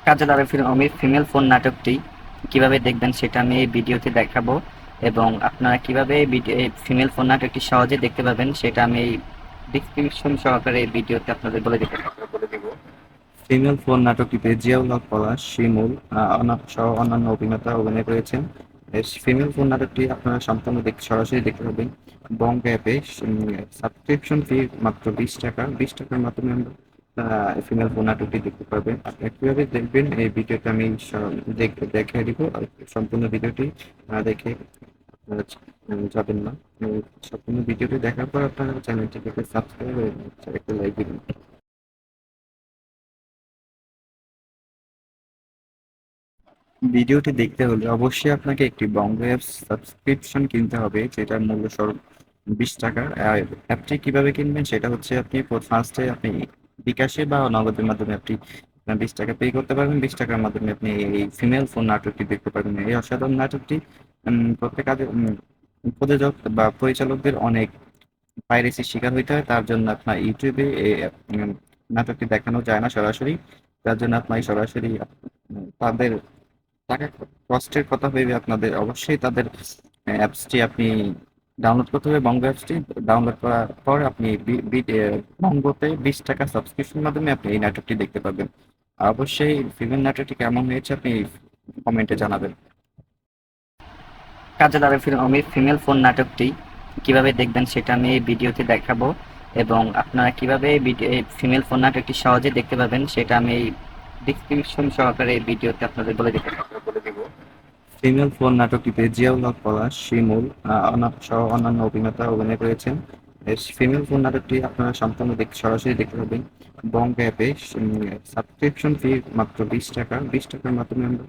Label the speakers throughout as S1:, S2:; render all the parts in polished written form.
S1: কাজলার আমি female phone নাটকটি কিভাবে দেখবেন সেটা আমি এই ভিডিওতে দেখাবো এবং আপনারা কিভাবে ফিমেল ফোন নাটকটি সহজে দেখতে পাবেন সেটা আমি এই ডিসক্রিপশন সহকারে এই ভিডিওতে আপনাদের বলে দেবো। ফিমেল ফোন নাটকটিতে জিয়াউল হক পলাশ, শিমুল সহ অন্যান্য অভিনেতা অভিনয় করেছেন। ফিমেল ফোন নাটকটি আপনারা সম্পূর্ণ সরাসরি দেখতে পাবেন বং অ্যাপে। সাবস্ক্রিপশন ফি মাত্র 20 টাকা। 20 টাকার মাধ্যমে আমরা ফিমেল ফোন নাটকটি দেখতে পারবেন। আপনারা কিভাবে দেখবেন এই ভিডিওতে আমি দেখিয়ে দিব। আর সম্পূর্ণ ভিডিওটি দেখে আপনারা যাবেন না। সম্পূর্ণ ভিডিওটি দেখার পর আপনারা চ্যানেলটিকে সাবস্ক্রাইব করে একটা লাইক দিবেন। ভিডিওটি দেখতে হলে অবশ্যই আপনাকে একটি বঙ্গ অ্যাপস সাবস্ক্রিপশন কিনতে হবে, যেটার মূল্য স্বরূপ 20 টাকা। অ্যাপটি কিভাবে কিনবেন সেটা হচ্ছে আপনি ফার্স্টে আপনি বিকাশে বা নগদের মাধ্যমে আপনি 20 টাকা পে করতে পারবেন। 20 টাকার মাধ্যমে আপনি এই ফিমেল ফোন নাটকটি দেখতে পারবেন। এই অসাধারণ নাটকটি প্রত্যেক প্রযোজক বা পরিচালকদের অনেক পাইরেসির শিকার হইতে হয়। তার জন্য আপনার ইউটিউবে এই নাটকটি দেখানো যায় না সরাসরি। তার জন্য আপনার সরাসরি তাদের টাকা কষ্টের কথা ভেবে আপনাদের অবশ্যই তাদের অ্যাপসটি আপনি ডাউনলোড করতে হবে। বঙ্গ অ্যাপসটি ডাউনলোড করার পর আপনি বঙ্গতে 20 টাকা সাবস্ক্রিপশনের মাধ্যমে আপনি এই নাটকটি দেখতে পাবেন। আর অবশ্যই ফিমেল নাটকটি কেমন হয়েছে আপনি কমেন্টে জানাবেন। কাজলার আমি ফিমেল ফোন নাটকটি কিভাবে দেখবেন সেটা আমি এই ভিডিওতে দেখাবো এবং আপনারা কিভাবে ফিমেল ফোন নাটকটি সহজে দেখতে পাবেন সেটা আমি এই ডিসক্রিপশন সহকারে এই ভিডিওতে আপনাদের বলে দেবো। ফিমেল ফোন নাটকটিতে জিয়াউল হক পলাশ, শিমুল সহ অন্যান্য অভিনেতা অভিনয় করেছেন। ফিমেল ফোন নাটকটি আপনারা সম্পূর্ণ সরাসরি দেখতে পাবেন বং অ্যাপে। সাবস্ক্রিপশন ফি মাত্র 20 টাকা। 20 টাকার মাধ্যমে আমরা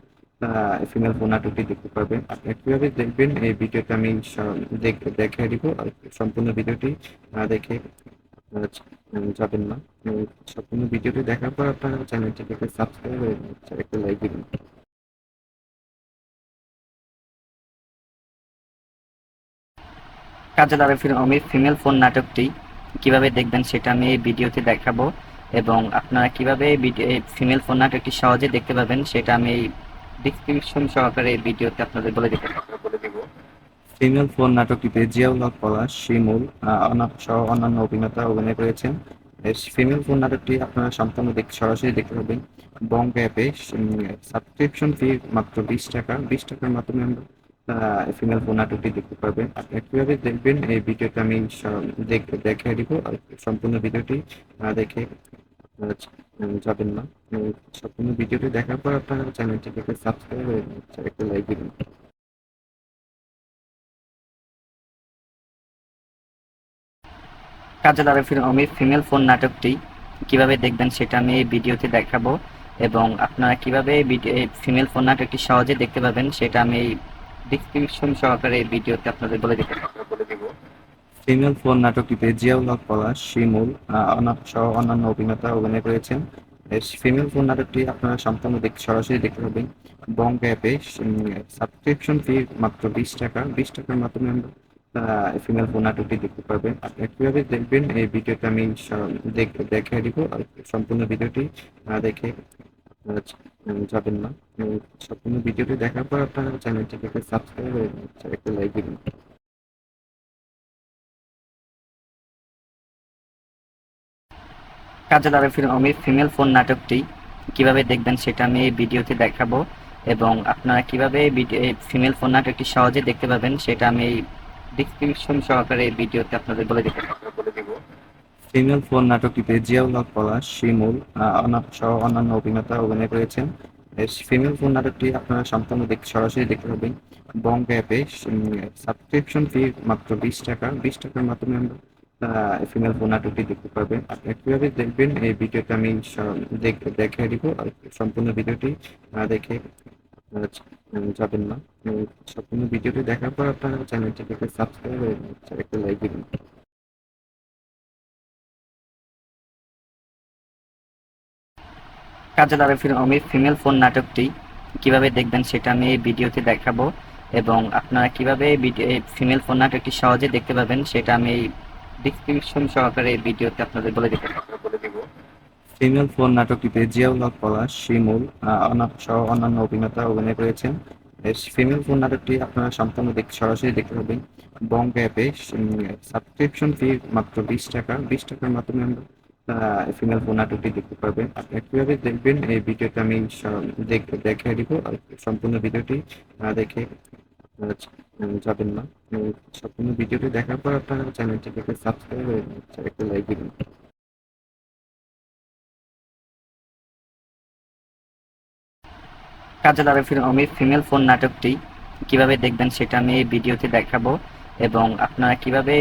S1: ফিমেল ফোন নাটকটি দেখতে পারবেন। আপনারা কিভাবে দেখবেন এই ভিডিওতে আমি দেখিয়ে দিব। আর সম্পূর্ণ ভিডিওটি দেখে আপনারা যাবেন না। সম্পূর্ণ ভিডিওটি দেখার পর আপনারা চ্যানেলটিকে সাবস্ক্রাইব করে একটা লাইক দিবেন। কাজলার আমি ফিমেল ফোন নাটকটি কিভাবে দেখবেন সেটা আমি এই ভিডিওতে দেখাবো এবং আপনারা কিভাবে ফিমেল ফোন নাটকটি সহজে দেখতে পাবেন সেটা আমি এই ডিসক্রিপশন সহকারে এই ভিডিওতে আপনাদের বলে দেবো। ফিমেল ফোন নাটকটিতে জিয়াউল হক পলাশ, শিমুল সহ অন্যান্য অভিনেতা অভিনয় করেছেন। ফিমেল ফোন নাটকটি আপনারা সম্পূর্ণ সরাসরি দেখতে পাবেন বং অ্যাপে। সাবস্ক্রিপশন ফি মাত্র 20 টাকা। 20 টাকার মাধ্যমে আমরা ফিমেল ফোন নাটকটি দেখতে পারবেন। আপনারা কিভাবে দেখবেন এই ভিডিওতে আমি দেখিয়ে দিব। আর সম্পূর্ণ ভিডিওটি দেখে আপনারা যাবেন না। সম্পূর্ণ ভিডিওটি দেখার পর আপনারা চ্যানেলটিকে সাবস্ক্রাইব করে একটা লাইক দিবেন। কাজলার আমি ফিমেল ফোন নাটকটি কিভাবে দেখবেন সেটা আমি এই ভিডিওতে দেখাবো এবং আপনারা কিভাবে ফিমেল ফোন নাটকটি সহজে দেখতে পাবেন সেটা আমি এই ডিসক্রিপশন সহকারে এই ভিডিওতে আপনাদের বলে দেবো। ফিমেল ফোন নাটকটিতে জিয়াউল হক পলাশ, শিমুল সহ অন্যান্য অভিনেতা অভিনয় করেছেন। ফিমেল ফোন নাটকটি আপনারা সম্পূর্ণ সরাসরি দেখতে পাবেন বং অ্যাপে। সাবস্ক্রিপশন ফি মাত্র 20 টাকা। 20 টাকার মাধ্যমে আমরা ফিমেল ফোন নাটকটি দেখতে পারবেন। আপনারা কিভাবে দেখবেন এই ভিডিওতে আমি দেখিয়ে দিব। আর সম্পূর্ণ ভিডিওটি দেখে আপনারা যাবেন না। সম্পূর্ণ ভিডিওটি দেখার পর আপনারা চ্যানেলটিকে সাবস্ক্রাইব করে একটা লাইক দিবেন। কাজলার আমি ফিমেল ফোন নাটকটি কিভাবে দেখবেন সেটা আমি এই ভিডিওতে দেখাবো এবং আপনারা কিভাবে ফিমেল ফোন নাটকটি সহজে দেখতে পাবেন সেটা আমি এই ডিসক্রিপশন সহকারে এই ভিডিওতে আপনাদের বলে দেবো। ফিমেল ফোন নাটকটিতে জিয়াউল হক পলাশ, শিমুল সহ অন্যান্য অভিনেতা অভিনয় করেছেন। ফিমেল ফোন নাটকটি আপনারা সম্পূর্ণ সরাসরি দেখতে পাবেন বং অ্যাপে। সাবস্ক্রিপশন ফি মাত্র 20 টাকা। 20 টাকার মাধ্যমে আমরা ফিমেল ফোন নাটকটি দেখতে পারবেন। আপনারা কিভাবে দেখবেন এই ভিডিওতে আমি দেখিয়ে দিব। আর সম্পূর্ণ ভিডিওটি দেখে আপনারা যাবেন না। সম্পূর্ণ ভিডিওটি দেখার পর আপনারা চ্যানেলটিকে সাবস্ক্রাইব করে একটা লাইক দিবেন। কাজলার আমি ফিমেল ফোন নাটকটি কিভাবে দেখবেন সেটা আমি এই ভিডিওতে দেখাবো এবং আপনারা কিভাবে ফিমেল ফোন নাটকটি সহজে দেখতে পাবেন সেটা আমি এই ডিসক্রিপশন সহকারে এই ভিডিওতে আপনাদের বলে দেবো। ফিমেল ফোন নাটকটিতে জিয়াউল হক পলাশ, শিমুল সহ অন্যান্য অভিনেতা অভিনয় করেছেন। ফিমেল ফোন নাটকটি আপনারা সম্পূর্ণ সরাসরি দেখতে পাবেন বং অ্যাপে। সাবস্ক্রিপশন ফি মাত্র 20 টাকা। 20 টাকার মাধ্যমে আমরা ফিমেল ফোন নাটকটি দেখতে পারবেন। আপনি কিভাবে দেখবেন এই ভিডিওটা আমি দেখিয়ে দিব। আর সম্পূর্ণ ভিডিওটি দেখে যাবেন না। সম্পূর্ণ ভিডিওটি দেখার পর আপনারা চ্যানেলটিকে সাবস্ক্রাইব করে একটা লাইক দিবেন।
S2: কাজল আরিফের অমির ফিমেল ফোন নাটকটি কিভাবে দেখবেন সেটা আমি এই ভিডিওতে দেখাবো, এবং আপনারা কিভাবে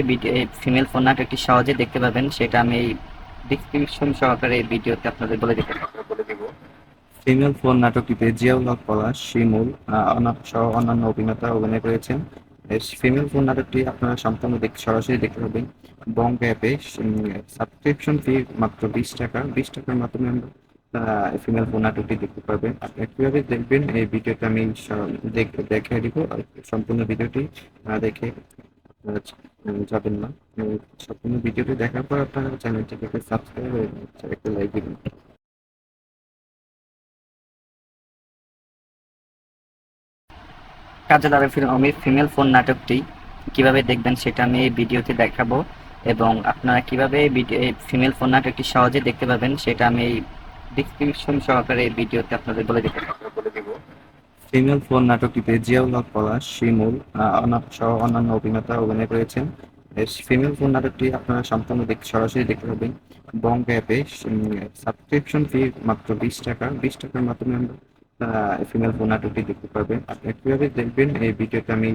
S2: ফিমেল ফোন নাটকটি সহজে দেখতে পাবেন সেটা আমি এই ডিসক্রিপশন সহকারে এই ভিডিওতে আপনাদের বলে দিব।
S1: ফিমেল ফোন নাটকটিতে জিয়াউল হক পলাশ, শিমুল সহ অন্যান্য অভিনেতা অভিনয় করেছেন। ফিমেল ফোন নাটকটি আপনারা সম্পূর্ণ সরাসরি দেখতে পাবেন বং অ্যাপে। সাবস্ক্রিপশন ফি মাত্র 20 টাকা। 20 টাকার মাধ্যমে আমরা ফিমেল ফোন নাটকটি দেখতে পারবেন। আপনি কিভাবে দেখবেন এই ভিডিওটা আমি দেখিয়ে দিব। আর সম্পূর্ণ ভিডিওটি দেখে যাবেন না। সম্পূর্ণ ভিডিওটি দেখার পর আপনারা চ্যানেলটিকে সাবস্ক্রাইব করে একটা লাইক দিবেন।
S2: কাজল আরিফের অমির ফিমেল ফোন নাটকটি কিভাবে দেখবেন সেটা আমি এই ভিডিওতে দেখাবো, এবং আপনারা কিভাবে ফিমেল ফোন নাটকটি সহজে দেখতে পাবেন সেটা আমি এই ডিসক্রিপশন সহকারে এই ভিডিওতে আপনাদের বলে দিব।
S1: ফিমেল ফোন নাটকটিতে জিয়াউল হক পলাশ, শিমুল সহ অন্যান্য অভিনেতা অভিনয় করেছেন। ফিমেল ফোন নাটকটি আপনারা সম্পূর্ণ সরাসরি দেখতে পাবেন বং অ্যাপে। সাবস্ক্রিপশন ফি মাত্র 20 টাকা। 20 টাকার মাধ্যমে আমরা ফিমেল ফোন নাটকটি দেখতে পারবেন। আপনি কিভাবে দেখবেন এই ভিডিওটা আমি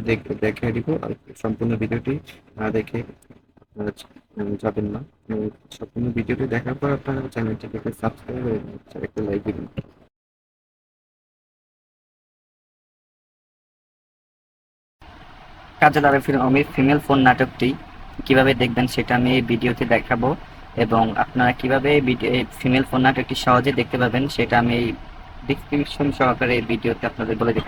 S1: দেখিয়ে দিব। আর সম্পূর্ণ ভিডিওটি দেখে যাবেন না। সম্পূর্ণ ভিডিওটি দেখার পর আপনারা চ্যানেলটিকে সাবস্ক্রাইব করে একটা লাইক দিবেন।
S2: কাজল আরিফের অমির ফিমেল ফোন নাটকটি কিভাবে দেখবেন সেটা আমি এই ভিডিওতে দেখাবো, এবং আপনারা কিভাবে ফিমেল ফোন নাটকটি সহজে দেখতে পাবেন সেটা আমি এই ডিসক্রিপশন সহকারে এই ভিডিওতে আপনাদের বলে দিব।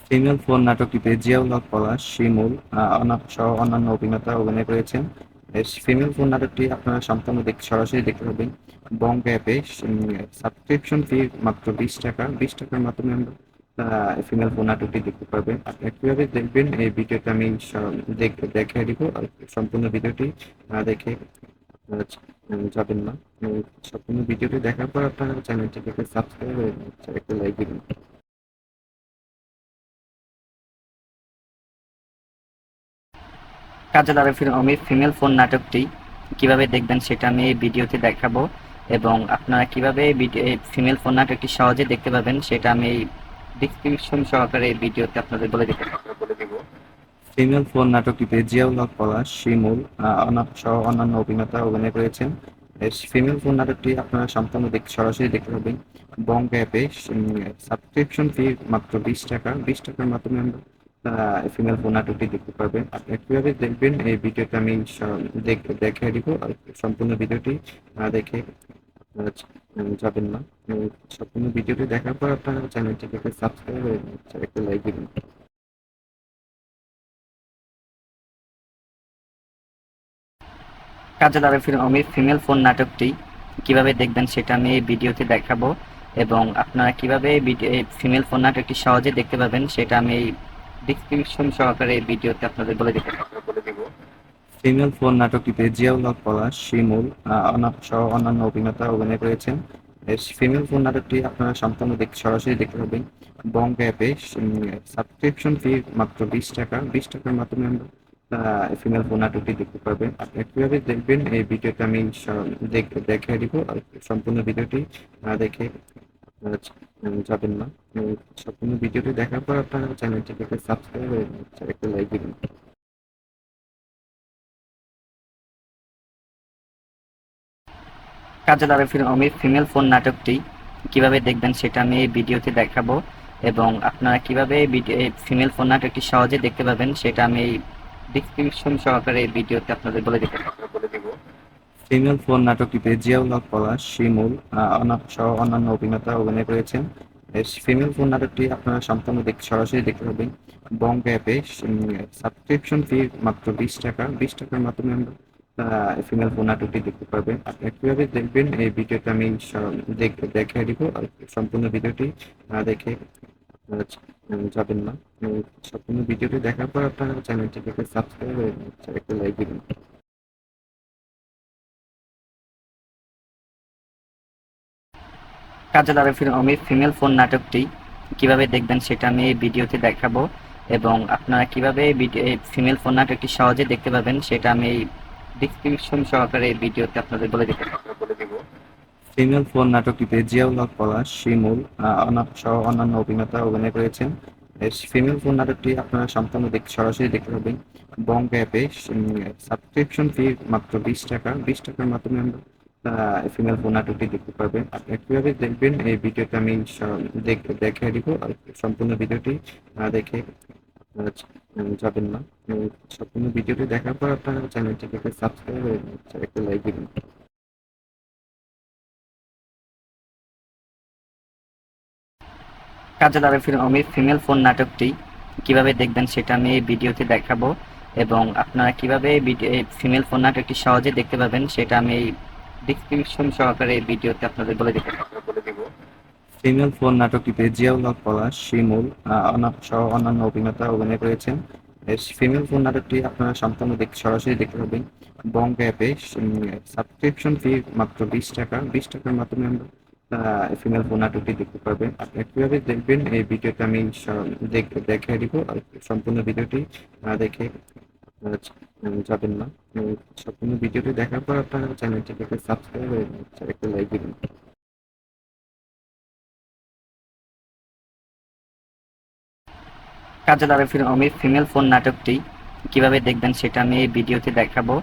S1: ফিমেল ফোন নাটকটিতে জিয়াউল হক পলাশ, শিমুল সহ অন্যান্য অভিনেতা অভিনয় করেছেন। ফিমেল ফোন নাটকটি আপনারা সম্পূর্ণ সরাসরি দেখতে পাবেন বং অ্যাপে। সাবস্ক্রিপশন ফি মাত্র 20 টাকা। 20 টাকার মাধ্যমে আমরা ফিমেল ফোন নাটকটি দেখতে পারবেন। আপনি কিভাবে দেখবেন এই ভিডিওটা আমি দেখিয়ে দিব। আর সম্পূর্ণ ভিডিওটি দেখে যাবেন না। সম্পূর্ণ ভিডিওটি দেখার পর আপনারা চ্যানেলটিকে সাবস্ক্রাইব করে একটা লাইক দিবেন।
S2: কাজল আরিফের অমির ফিমেল ফোন নাটকটি কিভাবে দেখবেন সেটা আমি এই ভিডিওতে দেখাবো, এবং আপনারা কিভাবে ফিমেল ফোন নাটকটি সহজে দেখতে পাবেন সেটা আমি এই ডিসক্রিপশন সহকারে এই ভিডিওতে আপনাদের বলে দিব।
S1: ফিমেল ফোন নাটকটিতে জিয়াউল হক পলাশ, শিমুল সহ অন্যান্য অভিনেতা অভিনয় করেছেন। ফিমেল ফোন নাটকটি আপনারা সম্পূর্ণ সরাসরি দেখতে পাবেন বং অ্যাপে। সাবস্ক্রিপশন ফি মাত্র 20 টাকা। 20 টাকার মাধ্যমে আমরা ফিমেল ফোন নাটকটি দেখতে পারবেন। আপনি কিভাবে দেখবেন এই ভিডিওটা আমি দেখিয়ে দিব। আর সম্পূর্ণ ভিডিওটি দেখে যাবেন না। সম্পূর্ণ ভিডিওটি দেখার পর আপনারা চ্যানেলটিকে সাবস্ক্রাইব করে একটা লাইক দিবেন।
S2: কাজল আরিফের অমির ফিমেল ফোন নাটকটি কিভাবে দেখবেন সেটা আমি এই ভিডিওতে দেখাবো, এবং আপনারা কিভাবে ফিমেল ফোন নাটকটি সহজে দেখতে পাবেন সেটা আমি এই ডিসক্রিপশন সহকারে এই ভিডিওতে আপনাদের বলে দিব।
S1: ফিমেল ফোন নাটকটিতে জিয়াউল হক পলাশ, শিমুল সহ অন্যান্য অভিনেতা অভিনয় করেছেন। ফিমেল ফোন নাটকটি আপনারা সম্পূর্ণ সরাসরি দেখতে পাবেন বং অ্যাপে। সাবস্ক্রিপশন ফি মাত্র 20 টাকা। 20 টাকার মাধ্যমে আমরা ফিমেল ফোন নাটকটি দেখতে পারবেন। আপনি কিভাবে দেখবেন এই ভিডিওটা আমি দেখিয়ে দিব। আর সম্পূর্ণ ভিডিওটি দেখে যাবেন না। সম্পূর্ণ ভিডিওটি দেখার পর আপনারা চ্যানেলটিকে সাবস্ক্রাইব করে একটা লাইক দিবেন।
S2: কাজল আরিফের অমির ফিমেল ফোন নাটকটি কিভাবে দেখবেন সেটা আমি এই ভিডিওতে দেখাবো, এবং আপনারা কিভাবে ফিমেল ফোন নাটকটি সহজে দেখতে পাবেন সেটা আমি এই ডিসক্রিপশন সহকারে এই ভিডিওতে আপনাদের বলে দিব।
S1: ফিমেল ফোন নাটকটিতে জিয়াউল হক পলাশ, শিমুল সহ অন্যান্য অভিনেতা অভিনয় করেছেন। ফিমেল ফোন নাটকটি আপনারা সম্পূর্ণ সরাসরি দেখতে পাবেন বং অ্যাপে। সাবস্ক্রিপশন ফি মাত্র 20 টাকা। 20 টাকার মাধ্যমে আমরা ফিমেল ফোন নাটকটি দেখতে পারবেন। আপনারা কিভাবে দেখবেন এই ভিডিওটা আমি দেখিয়ে দিব। আর সম্পূর্ণ ভিডিওটি না দেখে আপনারা যাবেন না। সম্পূর্ণ ভিডিওটি দেখার পর আপনারা চ্যানেলটিকে সাবস্ক্রাইব করে একটা লাইক দিবেন।
S2: কাজল আরফির অমির ফিমেল ফোন নাটকটি কিভাবে দেখবেন সেটা আমি এই ভিডিওতে দেখাবো, এবং আপনারা কিভাবে ফিমেল ফোন নাটকটি সহজে দেখতে পাবেন সেটা আমি এই ডিসক্রিপশন সহকারে এই ভিডিওতে আপনাদের বলে দিব।
S1: ফিমেল ফোন নাটকটিতে জিয়াউল হক পলাশ, শিমুল সহ অন্যান্য অভিনেতা অভিনয় করেছেন। ফিমেল ফোন নাটকটি আপনারা সম্পূর্ণ সরাসরি দেখতে পাবেন বং অ্যাপে। সাবস্ক্রিপশন ফি মাত্র 20 টাকা। 20 টাকার মাধ্যমে আমরা ফিমেল ফোন নাটকটি দেখতে পারবেন। আপনারা কিভাবে দেখবেন এই ভিডিওটা আমি দেখিয়ে দিব। আর সম্পূর্ণ ভিডিওটি না দেখে আপনারা যাবেন না। সম্পূর্ণ ভিডিওটি দেখার পর আপনারা চ্যানেলটিকে সাবস্ক্রাইব করে একটা লাইক দিবেন।
S2: কাজল আরফির অমির ফিমেল ফোন নাটকটি কিভাবে দেখবেন সেটা আমি এই ভিডিওতে দেখাবো, এবং আপনারা কিভাবে ফিমেল ফোন নাটকটি সহজে দেখতে পাবেন সেটা আমি এই ডিসক্রিপশন সহকারে এই ভিডিওতে আপনাদের বলে দিব।
S1: ফিমেল ফোন নাটকটিতে জিয়াউল হক পলাশ, শিমুল সহ অন্যান্য অভিনেতা অভিনয় করেছেন। ফিমেল ফোন নাটকটি আপনারা সম্পূর্ণ সরাসরি দেখতে পাবেন বং অ্যাপে। সাবস্ক্রিপশন ফি মাত্র 20 টাকা। 20 টাকার মাধ্যমে আমরা ফিমেল ফোন নাটকটি দেখতে পারবেন। আপনারা কিভাবে দেখবেন এই ভিডিওটা আমি দেখিয়ে দিব। আর সম্পূর্ণ ভিডিওটি না দেখে আপনারা যাবেন না। সম্পূর্ণ ভিডিওটি দেখার পর আপনারা চ্যানেলটিকে সাবস্ক্রাইব করে একটা লাইক দিবেন।
S2: কাজল আরফির অমির ফিমেল ফোন নাটকটি কিভাবে দেখবেন সেটা আমি এই ভিডিওতে দেখাবো,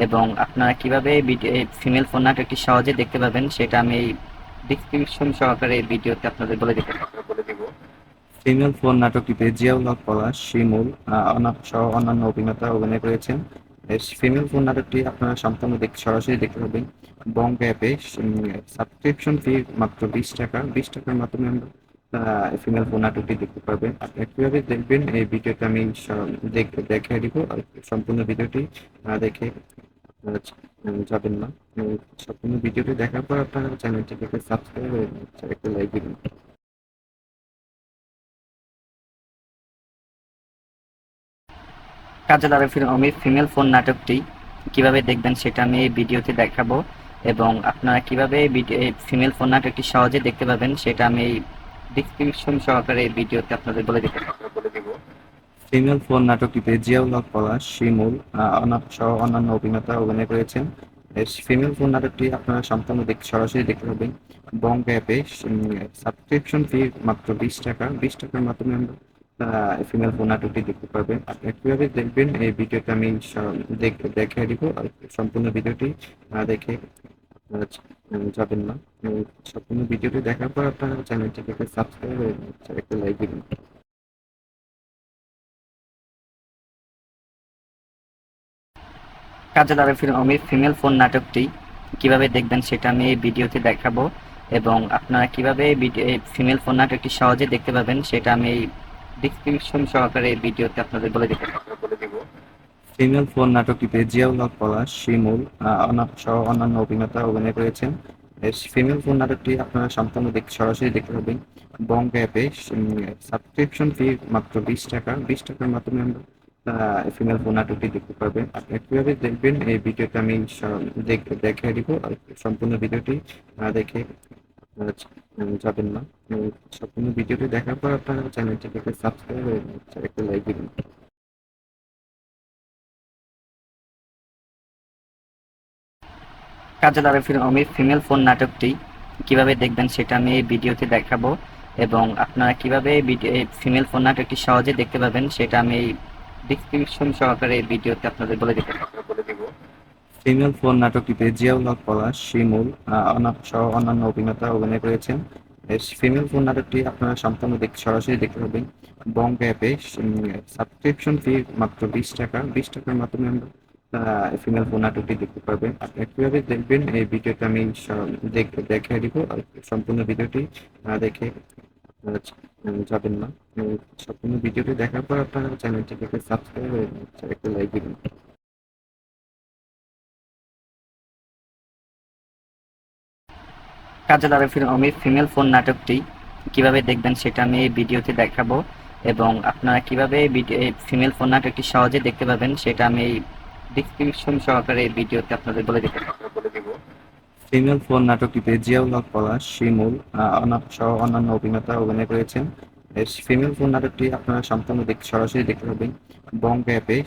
S2: এবং আপনারা কিভাবে ফিমেল ফোন নাটকটি সহজে দেখতে পাবেন সেটা আমি এই ডিসক্রিপশন সহকারে এই ভিডিওতে আপনাদের বলে দিব।
S1: ফিমেল ফোন নাটকটিতে জিয়াউল হক পলাশ, শিমুল সহ অন্যান্য অভিনেতা অভিনয় করেছেন। ফিমেল ফোন নাটকটি আপনারা সম্পূর্ণ সরাসরি দেখতে পাবেন বং অ্যাপে। সাবস্ক্রিপশন ফি মাত্র 20 টাকা। 20 টাকার মাধ্যমে আমরা ফিমেল ফোন নাটকটি দেখতে পারবেন। আপনারা কিভাবে দেখবেন এই ভিডিওটা আমি দেখিয়ে দিব। আর সম্পূর্ণ ভিডিওটি না দেখে আপনারা যাবেন না। সম্পূর্ণ ভিডিওটি দেখার পর আপনারা চ্যানেলটিকে সাবস্ক্রাইব করে একটা লাইক দিবেন।
S2: কাজল আরফির অমির ফিমেল ফোন নাটকটি কিভাবে দেখবেন সেটা আমি এই ভিডিওতে দেখাবো, এবং আপনারা কিভাবে ফিমেল ফোন নাটকটি সহজে দেখতে পাবেন সেটা আমি এই ডিসক্রিপশন সহকারে এই ভিডিওতে আপনাদের বলে দিব।
S1: ফিমেল ফোন নাটকটিতে জিয়াউল হক পলাশ, শিমুল সহ অন্যান্য অভিনেতা অভিনয় করেছেন। ফিমেল ফোন নাটকটি আপনারা সম্পূর্ণ সরাসরি দেখতে পাবেন বং অ্যাপে। সাবস্ক্রিপশন ফি মাত্র 20 টাকা। 20 টাকার মাধ্যমে আমরা ফিমেল ফোন নাটকটি দেখতে পারবেন। আপনারা কিভাবে দেখবেন এই ভিডিওটা আমি দেখিয়ে দিব। আর সম্পূর্ণ ভিডিওটি না দেখে আপনারা যাবেন না। সম্পূর্ণ ভিডিওটি দেখার পর আপনারা চ্যানেলটিকে সাবস্ক্রাইব করে একটা লাইক দিবেন।
S2: কাজল আরফির অমির ফিমেল ফোন নাটকটি কিভাবে দেখবেন সেটা আমি এই ভিডিওতে দেখাবো, এবং আপনারা কিভাবে ফিমেল ফোন নাটকটি সহজে দেখতে পাবেন সেটা আমি এই ডিসক্রিপশন সহকারে এই ভিডিওতে আপনাদের বলে দিব।
S1: ফিমেল ফোন নাটকটিতে জিয়াউল হক পলাশ, শিমুল সহ অন্যান্য অভিনেতা অভিনয় করেছেন। ফিমেল ফোন নাটকটি আপনারা সম্পূর্ণ সরাসরি দেখতে পাবেন বং অ্যাপে। সাবস্ক্রিপশন ফি মাত্র 20 টাকা। 20 টাকার মাধ্যমে আমরা ফিমেল ফোন নাটকটি দেখতে পারবেন। আপনারা কিভাবে দেখবেন এই ভিডিওটা আমি দেখিয়ে দিব। আর সম্পূর্ণ ভিডিওটি না দেখে আপনারা যাবেন না। সম্পূর্ণ ভিডিওটি দেখার পর আপনারা চ্যানেলটিকে সাবস্ক্রাইব করে একটা লাইক দিবেন।
S2: কাজল আরফির অমির ফিমেল ফোন নাটকটি কিভাবে দেখবেন সেটা আমি এই ভিডিওতে দেখাবো, এবং আপনারা কিভাবে ফিমেল ফোন নাটকটি সহজে দেখতে পাবেন সেটা আমি এই ডিসক্রিপশন সহকারে এই ভিডিওতে আপনাদের বলে দিব।
S1: ফিমেল ফোন নাটকটিতে জিয়াউল হক পলাশ, শিমুল সহ অন্যান্য অভিনেতা অভিনয় করেছেন। ফিমেল ফোন নাটকটি আপনারা সম্পূর্ণ সরাসরি দেখতে পাবেন বং অ্যাপে। সাবস্ক্রিপশন ফি মাত্র 20 টাকা। 20 টাকার মাধ্যমে আমরা ফিমেল ফোন নাটকটি দেখতে পারবেন। আপনারা কিভাবে দেখবেন এই ভিডিওটা আমি দেখিয়ে দিব। আর সম্পূর্ণ ভিডিওটি না দেখে আপনারা যাবেন না। সম্পূর্ণ ভিডিওটি দেখার পর আপনারা চ্যানেলটিকে সাবস্ক্রাইব করে একটা লাইক দিবেন।
S2: আমি ফিমেল ফোন নাটকটি কিভাবে দেখবেন সেটা আমি এই ভিডিওতে দেখাবো এবং আপনারা কিভাবে ফিমেল ফোন নাটকটি সহজে দেখতে পাবেন সেটা আমি এই ডিসক্রিপশন সহকারে এই ভিডিওতে আপনাদের বলে দিব।
S1: ফিমেল ফোন নাটকটিতে জিয়াউল হক পলাশ, শিমুল সহ অন্যান্য অভিনেতা অভিনয় করেছেন। ফিমেল ফোন নাটকটি আপনারা সম্পূর্ণ সরাসরি দেখতে পাবেন বং অ্যাপে।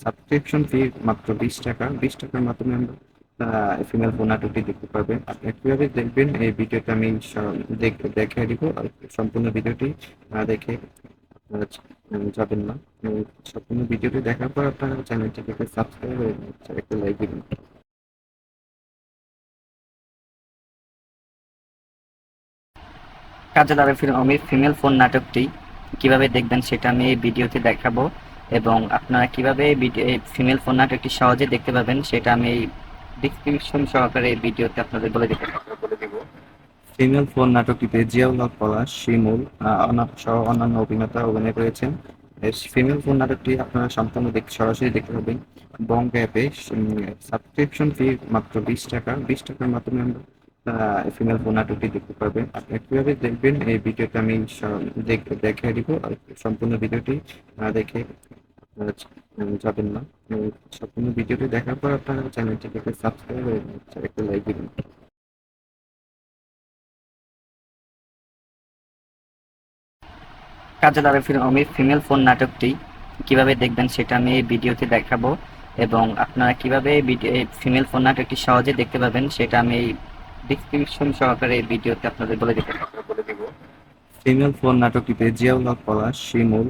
S1: সাবস্ক্রিপশন ফি মাত্র 20 টাকা। 20 টাকার মাধ্যমে আমরা ফিমেল ফোন নাটকটি দেখতে পারবেন। আপনি কীভাবে দেখবেন এই ভিডিওটা আমি দেখিয়ে দিব। আর সম্পূর্ণ ভিডিওটি দেখে যাবেন না। সম্পূর্ণ ভিডিওটি দেখার পর আপনারা চ্যানেলটিকে সাবস্ক্রাইব করে একটা লাইক দিবেন।
S2: আমি ফিমেল ফোন নাটকটি কিভাবে দেখবেন সেটা আমি এই ভিডিওতে দেখাবো এবং আপনারা কিভাবে ফিমেল ফোন নাটকটি সহজে দেখতে পাবেন সেটা আমি এই ডিসক্রিপশন সহকারে এই ভিডিওতে আপনাদের বলে দিব।
S1: ফিমেল ফোন নাটকটিতে জিয়াউল হক পলাশ, শিমুল সহ অন্যান্য অভিনেতা অভিনয় করেছেন। ফিমেল ফোন নাটকটি আপনারা সম্পূর্ণ সরাসরি দেখতে পাবেন বং অ্যাপে। সাবস্ক্রিপশন ফি মাত্র 20 টাকা। 20 টাকার মাধ্যমে আমরা ফিমেল ফোন নাটকটি দেখতে পারবেন। আপনি কীভাবে দেখবেন এই ভিডিওটা আমি দেখিয়ে দিব। আর সম্পূর্ণ ভিডিওটি দেখে যাবেন না। সম্পূর্ণ ভিডিওটি দেখার পর আপনারা চ্যানেলটিকে সাবস্ক্রাইব করে একটা লাইক দিবেন।
S2: আমি ফিমেল ফোন নাটকটি কিভাবে দেখবেন সেটা আমি এই ভিডিওতে দেখাবো এবং আপনারা কিভাবে ফিমেল ফোন নাটকটি সহজে দেখতে পাবেন সেটা আমি এই ডিসক্রিপশন সহকারে এই ভিডিওতে আপনাদের বলে দিব।
S1: ফিমেল ফোন নাটকটিতে জিয়াউল হক পলাশ, শিমুল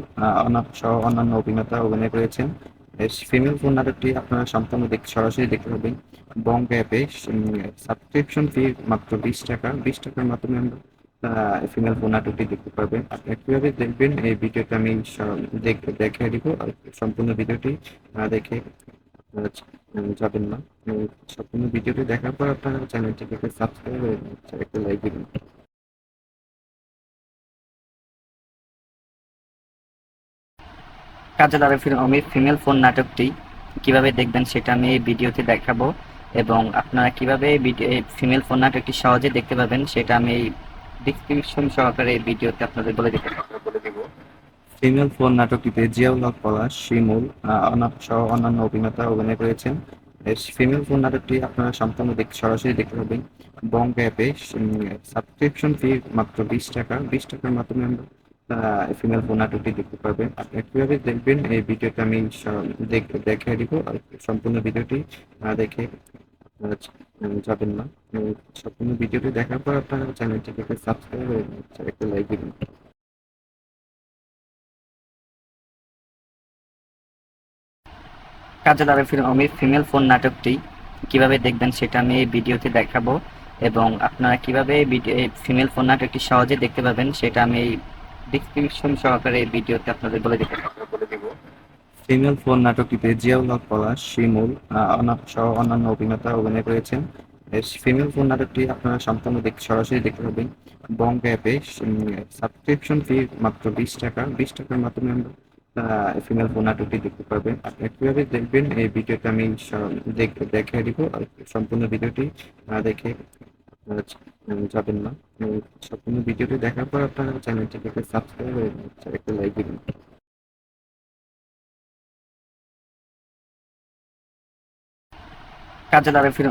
S1: সহ অন্যান্য অভিনেতা অভিনয় করেছেন। ফিমেল ফোন নাটকটি আপনারা সম্পূর্ণ সরাসরি দেখতে পাবেন বং অ্যাপে। সাবস্ক্রিপশন ফি মাত্র 20 টাকা। 20 টাকার মাধ্যমে আমরা ফিমেল ফোন নাটকটি দেখতে পারবেন। আপনি কীভাবে দেখবেন এই ভিডিওটা আমি দেখিয়ে দিব। আর সম্পূর্ণ ভিডিওটি দেখে যাবেন না। সম্পূর্ণ ভিডিওটি দেখার পর আপনারা চ্যানেলটিকে সাবস্ক্রাইব করে একটা লাইক দিবেন।
S2: আমি ফিমেল ফোন নাটকটি কিভাবে দেখবেন সেটা আমি এই ভিডিওতে দেখাবো এবং আপনারা কিভাবে ফিমেল ফোন নাটকটি সহজে দেখতে পাবেন সেটা আমি এই ডিসক্রিপশন সহকারে এই ভিডিওতে আপনাদের বলে দিব।
S1: ফিমেল ফোন নাটকটিতে জিয়াউল হক পলাশ, শিমুল সহ অন্যান্য অভিনেতা অভিনয় করেছেন। ফিমেল ফোন নাটকটি আপনারা সম্পূর্ণ সরাসরি দেখতে পাবেন বং অ্যাপে। সাবস্ক্রিপশন ফি মাত্র 20 টাকা। 20 টাকার মাধ্যমে আমরা ফিমেল ফোন নাটকটি দেখতে পারবেন। আপনি কীভাবে দেখবেন এই ভিডিওটা আমি দেখিয়ে দিব। আর সম্পূর্ণ ভিডিওটি দেখে যাবেন না। সম্পূর্ণ ভিডিওটি দেখার পর আপনারা চ্যানেলটিকে সাবস্ক্রাইব করে একটা লাইক দিবেন।
S2: আমি ফিমেল ফোন নাটকটি কিভাবে দেখবেন সেটা আমি এই ভিডিওতে দেখাবো এবং আপনারা কিভাবে ফিমেল ফোন নাটকটি সহজে দেখতে পাবেন সেটা আমি এই ডিসক্রিপশন সহকারে এই ভিডিওতে আপনাদের বলে দিব।
S1: ফিমেল ফোন নাটকটিতে জিয়াউল হক পলাশ, শিমুল সহ অন্যান্য অভিনেতা অভিনয় করেছেন। ফিমেল ফোন নাটকটি আপনারা সম্পূর্ণ সরাসরি দেখতে পাবেন বং অ্যাপে। সাবস্ক্রিপশন ফি মাত্র 20 টাকা। 20 টাকার মাধ্যমে আমরা ফিমেল ফোন নাটকটি দেখতে পারবেন। আপনি কীভাবে দেখবেন এই ভিডিওটা আমি দেখিয়ে দিব। আর সম্পূর্ণ ভিডিওটি দেখে যাবেন না। সম্পূর্ণ ভিডিওটি দেখার পর আপনারা চ্যানেলটিকে সাবস্ক্রাইব করে একটা লাইক দিবেন।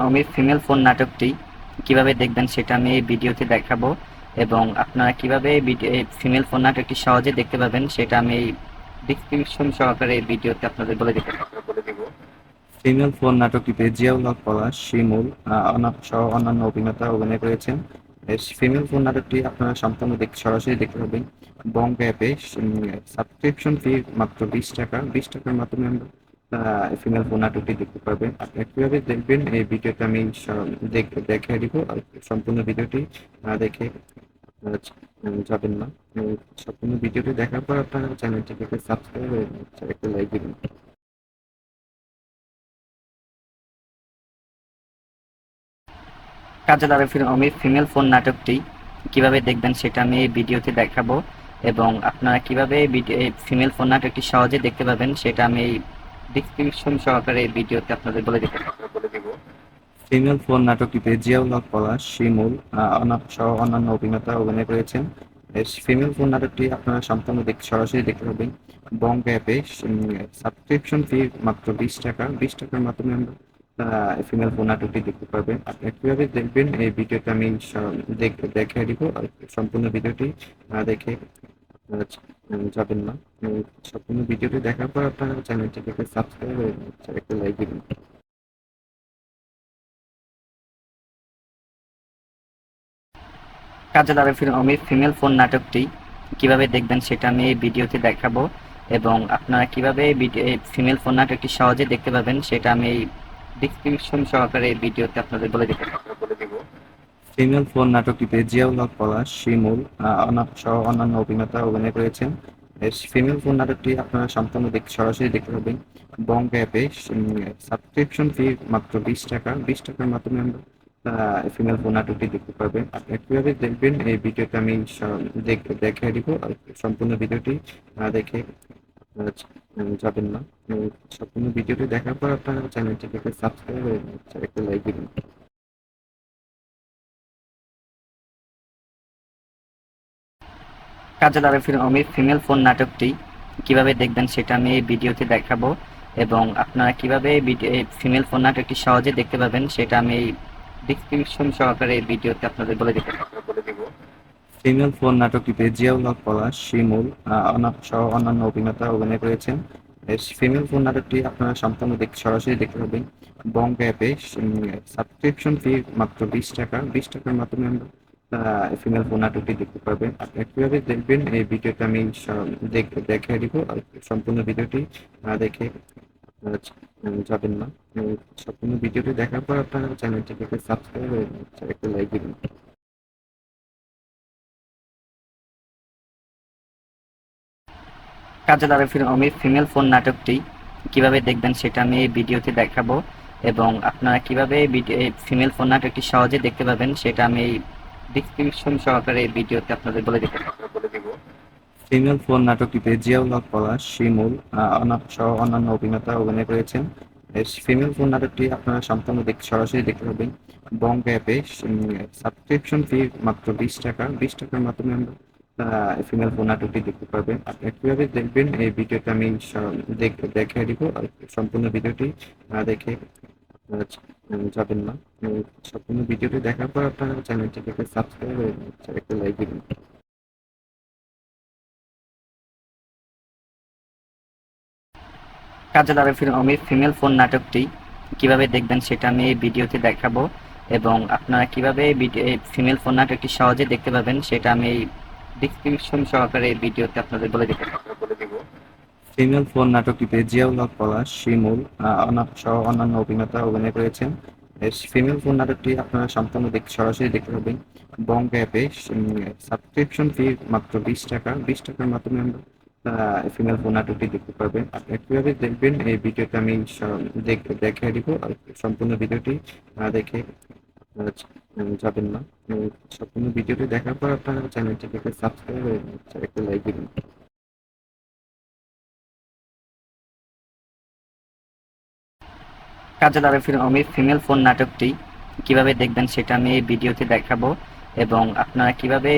S2: আমি ফিমেল ফোন নাটকটি কিভাবে দেখবেন সেটা আমি এই ভিডিওতে দেখাবো এবং আপনারা কিভাবে ফিমেল ফোন নাটকটি সহজে দেখতে পাবেন সেটা আমি এই ডিসক্রিপশন সহকারে এই ভিডিওতে আপনাদের বলে দিব।
S1: ফিমেল ফোন নাটকটিতে জিয়াউল হক পলাশ, শিমুল সহ অন্যান্য অভিনেতা অভিনয় করেছেন। ফিমেল ফোন নাটকটি আপনারা সম্পূর্ণ সরাসরি দেখতে পাবেন বং অ্যাপে। সাবস্ক্রিপশন ফি মাত্র 20 টাকা। 20 টাকার মাধ্যমে আমরা ফিমেল ফোন নাটকটি দেখতে পারবেন। আপনি কীভাবে দেখবেন এই ভিডিওটা আমি দেখিয়ে দিব। আর সম্পূর্ণ ভিডিওটি দেখে যাবেন না। সম্পূর্ণ ভিডিওটি দেখার পর আপনারা চ্যানেলটিকে সাবস্ক্রাইব করে একটা লাইক দিবেন।
S2: আমি ফিমেল ফোন নাটকটি কিভাবে দেখবেন সেটা আমি এই ভিডিওতে দেখাবো এবং আপনারা কিভাবে ফিমেল ফোন নাটকটি সহজে দেখতে পাবেন সেটা আমি এই ডিসক্রিপশন সহকারে এই ভিডিওতে আপনাদের বলে দিব।
S1: ফিমেল ফোন নাটকটিতে জিয়াউল হক পলাশ, শিমুল সহ অন্যান্য অভিনেতা অভিনয় করেছেন। ফিমেল ফোন নাটকটি আপনারা সম্পূর্ণ সরাসরি দেখতে পাবেন বং অ্যাপে। সাবস্ক্রিপশন ফি মাত্র 20 টাকা। 20 টাকার মাধ্যমে আমরা ফিমেল ফোন নাটকটি দেখতে পারবেন। আপনি কিভাবে দেখবেন এই ভিডিওতে আমি দেখিয়ে দিব। আর সম্পূর্ণ ভিডিওটি দেখে যাবেন না। সম্পূর্ণ ভিডিওটি দেখার পর আপনারা চ্যানেলটিকে সাবস্ক্রাইব করে একটা লাইক দিবেন।
S2: কাজল আরফির অমির ফিমেল ফোন নাটকটি কিভাবে দেখবেন সেটা আমি এই ভিডিওতে দেখাবো, এবং আপনারা কিভাবে ফিমেল ফোন নাটকটি সহজে দেখতে পাবেন সেটা আমি এই ডিসক্রিপশন সহকারে এই ভিডিওতে আপনাদের বলে দেবো।
S1: ফিমেল ফোন নাটকটিতে জিয়াউল হক পলাশ, শিমুল সহ অন্যান্য অভিনেতা অভিনয় করেছেন। ফিমেল ফোন নাটকটি আপনারা সম্পূর্ণ সরাসরি দেখতে পাবেন বং অ্যাপে। সাবস্ক্রিপশন ফি মাত্র 20 টাকা। 20 টাকার মাধ্যমে আমরা ফিমেল ফোন নাটকটি দেখতে পারবেন। আপনি কিভাবে দেখবেন এই ভিডিওতে আমি দেখিয়ে দিব। আর সম্পূর্ণ ভিডিওটি দেখে যাবেন না। সম্পূর্ণ ভিডিওটি দেখার পর আপনারা চ্যানেলটিকে সাবস্ক্রাইব করে একটা লাইক দিবেন।
S2: কাজল আরফির অমির ফিমেল ফোন নাটকটি কিভাবে দেখবেন সেটা আমি এই ভিডিওতে দেখাবো, এবং আপনারা কিভাবে ফিমেল ফোন নাটকটি সহজে দেখতে পাবেন সেটা আমি এই ডিসক্রিপশন সহকারে এই ভিডিওতে আপনাদের বলে দেবো।
S1: ফিমেল ফোন নাটকটিতে জিয়াউল হক পলাশ, শিমুল সহ অন্যান্য অভিনেতা অভিনয় করেছেন। ফিমেল ফোন নাটকটি আপনারা সম্পূর্ণ সরাসরি দেখতে পাবেন বং অ্যাপে। সাবস্ক্রিপশন ফি মাত্র 20 টাকা। 20 টাকার মাধ্যমে আমরা ফিমেল ফোন নাটকটি দেখতে পারবেন। আপনি কিভাবে দেখবেন এই ভিডিওতে আমি দেখিয়ে দিব। আর সম্পূর্ণ ভিডিওটি দেখে যাবেন না। সম্পূর্ণ ভিডিওটি দেখার পর আপনারা চ্যানেলটিকে সাবস্ক্রাইব করে একটা লাইক দিবেন।
S2: কাজল আরফির অমির ফিমেল ফোন নাটকটি কিভাবে দেখবেন সেটা আমি এই ভিডিওতে দেখাবো, এবং আপনারা কিভাবে ফিমেল ফোন নাটকটি সহজে দেখতে পাবেন সেটা আমি এই ডিসক্রিপশন সহকারে এই ভিডিওতে আপনাদের বলে দেবো।
S1: ফিমেল ফোন নাটকটিতে জিয়াউল হক পলাশ, শিমুল সহ অন্যান্য অভিনেতা অভিনয় করেছেন। ফিমেল ফোন নাটকটি আপনারা সম্পূর্ণ সরাসরি দেখতে পাবেন বং অ্যাপে। সাবস্ক্রিপশন ফি মাত্র 20 টাকা। 20 টাকার মাধ্যমে আমরা ফিমেল ফোন নাটকটি দেখতে পারবেন। আপনি কিভাবে দেখবেন এই ভিডিওতে আমি দেখিয়ে দিব। আর সম্পূর্ণ ভিডিওটি দেখে যাবেন না। সম্পূর্ণ ভিডিওটি দেখার পর আপনারা চ্যানেলটিকে সাবস্ক্রাইব করে একটা লাইক দিবেন।
S2: কাজল আরফির অমির ফিমেল ফোন নাটকটি কিভাবে দেখবেন সেটা আমি এই ভিডিওতে দেখাবো, এবং আপনারা কিভাবে ফিমেল ফোন নাটকটি সহজে দেখতে পাবেন সেটা আমি এই ডিসক্রিপশন সহকারে এই ভিডিওতে আপনাদের বলে দেবো।
S1: ফিমেল ফোন নাটকটিতে জিয়াউল হক পলাশ, শিমুল সহ অন্যান্য অভিনেতা অভিনয় করেছেন। ফিমেল ফোন নাটকটি আপনারা সম্পূর্ণ সরাসরি দেখতে পাবেন বং অ্যাপে। সাবস্ক্রিপশন ফি মাত্র 20 টাকা। 20 টাকার মাধ্যমে আমরা ফিমেল ফোন নাটকটি দেখতে পারবেন। আপনি কিভাবে দেখবেন এই ভিডিওতে আমি দেখিয়ে দিব। আর সম্পূর্ণ ভিডিওটি দেখে যাবেন না। সম্পূর্ণ ভিডিওটি দেখার পর আপনারা চ্যানেলটিকে সাবস্ক্রাইব করে একটা লাইক দিবেন।
S2: কাজল আরফির অমির ফিমেল ফোন নাটকটি কিভাবে দেখবেন সেটা আমি এই ভিডিওতে দেখাবো, এবং আপনারা কিভাবে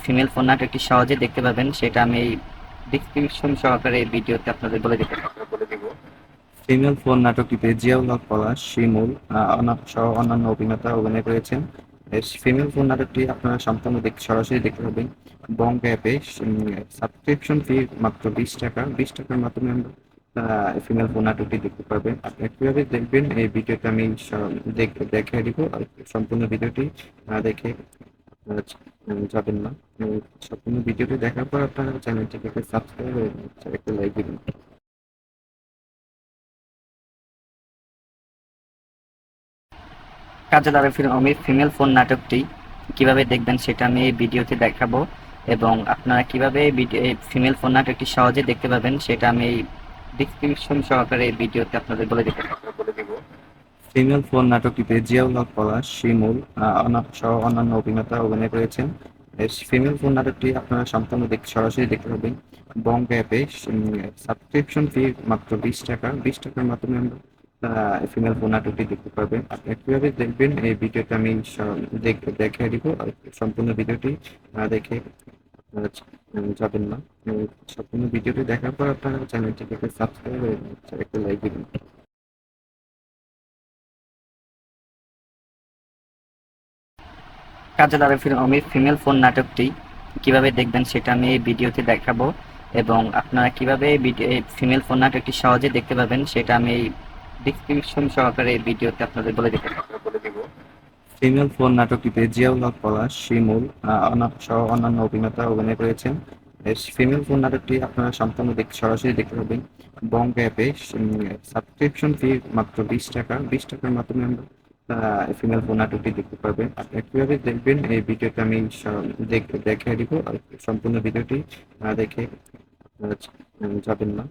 S2: ফিমেল ফোন নাটকটি সহজে দেখতে পাবেন সেটা আমি এই ডিসক্রিপশন সহকারে এই ভিডিওতে আপনাদের বলে দেবো।
S1: ফিমেল ফোন নাটকটিতে জিয়াউল হক পলাশ, শিমুল সহ অন্যান্য অভিনেতা অভিনয় করেছেন। ফিমেল ফোন নাটকটি আপনারা সম্পূর্ণ সরাসরি দেখতে পাবেন বং অ্যাপে। সাবস্ক্রিপশন ফি মাত্র 20 টাকা। 20 টাকার মাধ্যমে আমরা ফিমেল ফোন নাটকটি দেখতে পারবেন। আপনি কিভাবে দেখবেন এই ভিডিওতে আমি দেখিয়ে দিব। আর সম্পূর্ণ ভিডিওটি দেখে যাবেন না। সম্পূর্ণ ভিডিওটি দেখার পর আপনারা চ্যানেলটিকে সাবস্ক্রাইব করে একটা লাইক দিবেন।
S2: কাজল আরফির অমির ফিমেল ফোন নাটকটি কিভাবে দেখবেন সেটা আমি এই ভিডিওতে দেখাবো, এবং আপনারা কিভাবে ফিমেল ফোন নাটকটি সহজে দেখতে পাবেন সেটা আমি এই ডিসক্রিপশন সহকারে এই ভিডিওতে আপনাদের বলে দেবো।
S1: ফিমেল ফোন নাটকটিতে জিয়াউল হক পলাশ, শিমুল সহ অন্যান্য অভিনেতা অভিনয় করেছেন। ফিমেল ফোন নাটকটি আপনারা সম্পূর্ণ সরাসরি দেখতে পাবেন বং অ্যাপে। সাবস্ক্রিপশন ফি মাত্র 20 টাকা। 20 টাকার মাধ্যমে আমরা ফিমেল ফোন নাটকটি দেখতে পারবেন। আপনারা কিভাবে দেখবেন এই ভিডিওটা আমি দেখিয়ে দিব। আর সম্পূর্ণ ভিডিওটি দেখে যাবেন না। সম্পূর্ণ ভিডিওটি দেখার পর আপনারা চ্যানেলটিকে সাবস্ক্রাইব করে একটা লাইক দিবেন।
S2: কাজল আরিফের অমির ফিমেল ফোন নাটকটি কিভাবে দেখবেন সেটা আমি এই ভিডিওতে দেখাবো, এবং আপনারা কিভাবে ফিমেল ফোন নাটকটি সহজে দেখতে পাবেন সেটা আমি এই ডিসক্রিপশন সহকারে এই ভিডিওতে আপনাদের বলে দেবো।
S1: ফিমেল ফোন নাটকটিতে জিয়াউল হক পলাশ, শিমুল সহ অন্যান্য অভিনেতা অভিনয় করেছেন। ফিমেল ফোন নাটকটি আপনারা সম্পূর্ণ সরাসরি দেখতে পাবেন বং অ্যাপে। সাবস্ক্রিপশন ফি মাত্র 20 টাকা। 20 টাকার মাধ্যমে আমরা ফিমেল ফোন নাটকটি দেখতে পারবেন। আপনারা কিভাবে দেখবেন এই ভিডিওটা আমি দেখিয়ে দিব। আর সম্পূর্ণ ভিডিওটি দেখে যাবেন না।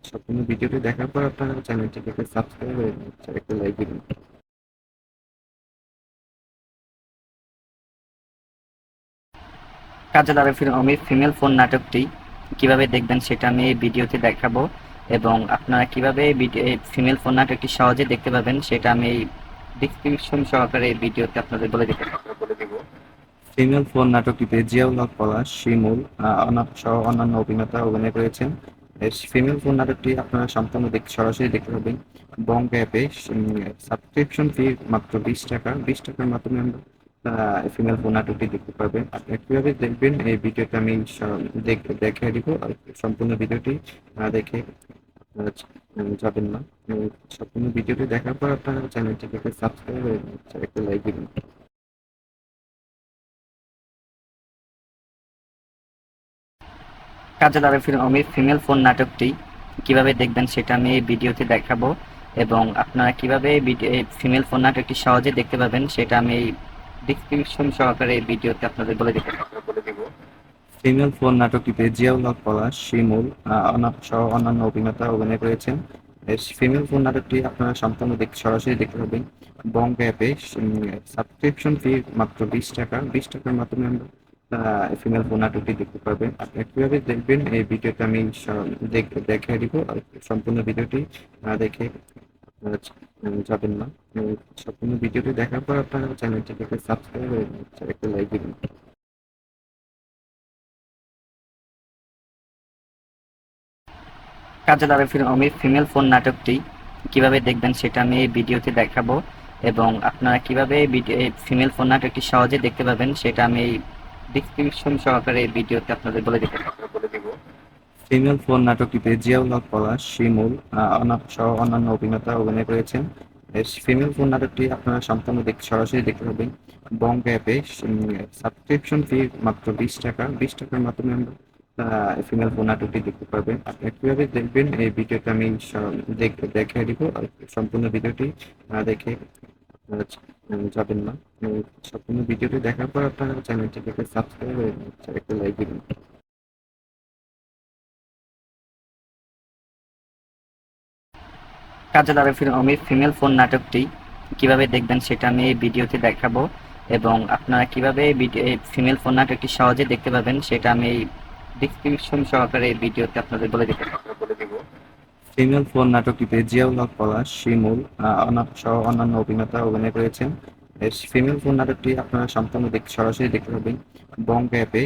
S1: সম্পূর্ণ ভিডিওটি দেখার পর আপনারা চ্যানেলটিকে সাবস্ক্রাইব করে একটা লাইক দিবেন।
S2: কাজল আরিফের অমির ফিমেল ফোন নাটকটি কিভাবে দেখবেন সেটা আমি এই ভিডিওতে দেখাবো, এবং আপনারা কিভাবে ফিমেল ফোন নাটকটি সহজে দেখতে পাবেন সেটা আমি এই ডিসক্রিপশন সহকারে এই ভিডিওতে আপনাদের বলে দেবো।
S1: ফিমেল ফোন নাটকটিতে জিয়াউল হক পলাশ, শিমুল সহ অন্যান্য অভিনেতা অভিনয় করেছেন। ফিমেল ফোন নাটকটি আপনারা সম্পূর্ণ সরাসরি দেখতে পাবেন বং অ্যাপে। সাবস্ক্রিপশন ফি মাত্র 20 টাকা। 20 টাকার মাধ্যমে আমরা ফিমেল ফোন নাটকটি দেখতে পারবেন। আপনারা কিভাবে দেখবেন এই ভিডিওটা আমি দেখিয়ে দিব। আর সম্পূর্ণ ভিডিওটি দেখে যাবেন না। সম্পূর্ণ ভিডিওটি দেখার পর আপনারা চ্যানেলটিকে সাবস্ক্রাইব করে একটা লাইক দিবেন।
S2: কাজল আরিফের অমির ফিমেল ফোন নাটকটি কিভাবে দেখবেন সেটা আমি এই ভিডিওতে দেখাবো, এবং আপনারা কিভাবে ফিমেল ফোন নাটকটি সহজে দেখতে পাবেন সেটা আমি এই ডিসক্রিপশন সহকারে এই ভিডিওতে আপনাদের বলে দেবো।
S1: ফিমেল ফোন নাটকটিতে জিয়াউল হক পলাশ, শিমুল সহ অন্যান্য অভিনেতা অভিনয় করেছেন। ফিমেল ফোন নাটকটি আপনারা সম্পূর্ণ সরাসরি দেখতে পাবেন বং অ্যাপে। সাবস্ক্রিপশন ফি মাত্র 20 টাকা। 20 টাকার মাধ্যমে আমরা ফিমেল ফোন নাটকটি দেখতে পারবেন। আপনারা কিভাবে দেখবেন এই ভিডিওটা আমি দেখিয়ে দিব। আর সম্পূর্ণ ভিডিওটি দেখে যাবেন না। সম্পূর্ণ ভিডিওটি দেখার পর আপনারা চ্যানেলটিকে সাবস্ক্রাইব করে একটা লাইক দিবেন।
S2: কাজল আরিফের অমির ফিমেল ফোন নাটকটি কিভাবে দেখবেন সেটা আমি এই ভিডিওতে দেখাবো, এবং আপনারা কিভাবে ফিমেল ফোন নাটকটি সহজে দেখতে পাবেন সেটা আমি এই ডিসক্রিপশন সহকারে এই ভিডিওতে আপনাদের বলে দেবো।
S1: ফিমেল ফোন নাটকটিতে জিয়াউল হক পলাশ, শিমুল সহ অন্যান্য অভিনেতা অভিনয় করেছেন। ফিমেল ফোন নাটকটি আপনারা সম্পূর্ণ সরাসরি দেখতে পাবেন বং অ্যাপে। সাবস্ক্রিপশন ফি মাত্র 20 টাকা। 20 টাকার মাধ্যমে আমরা ফিমেল ফোন নাটকটি দেখতে পারবেন। আপনারা কিভাবে দেখবেন এই ভিডিওটা আমি দেখিয়ে দিব। আর সম্পূর্ণ ভিডিওটি দেখে যাবেন না। সম্পূর্ণ ভিডিওটি দেখার পর আপনারা চ্যানেলটিকে সাবস্ক্রাইব করে একটা লাইক দিবেন।
S2: কাজল আরিফের অমির ফিমেল ফোন নাটকটি কিভাবে দেখবেন সেটা আমি এই ভিডিওতে দেখাবো, এবং আপনারা কিভাবে ফিমেল ফোন নাটকটি সহজে দেখতে পাবেন সেটা আমি এই ডিসক্রিপশন সহকারে এই ভিডিওতে আপনাদের বলে দেবো।
S1: ফিমেল ফোন নাটকটিতে জিয়াউল হক পলাশ, শিমুল সহ অন্যান্য অভিনেতা অভিনয় করেছেন। ফিমেল ফোন নাটকটি আপনারা সম্পূর্ণ সরাসরি দেখতে পাবেন বং অ্যাপে।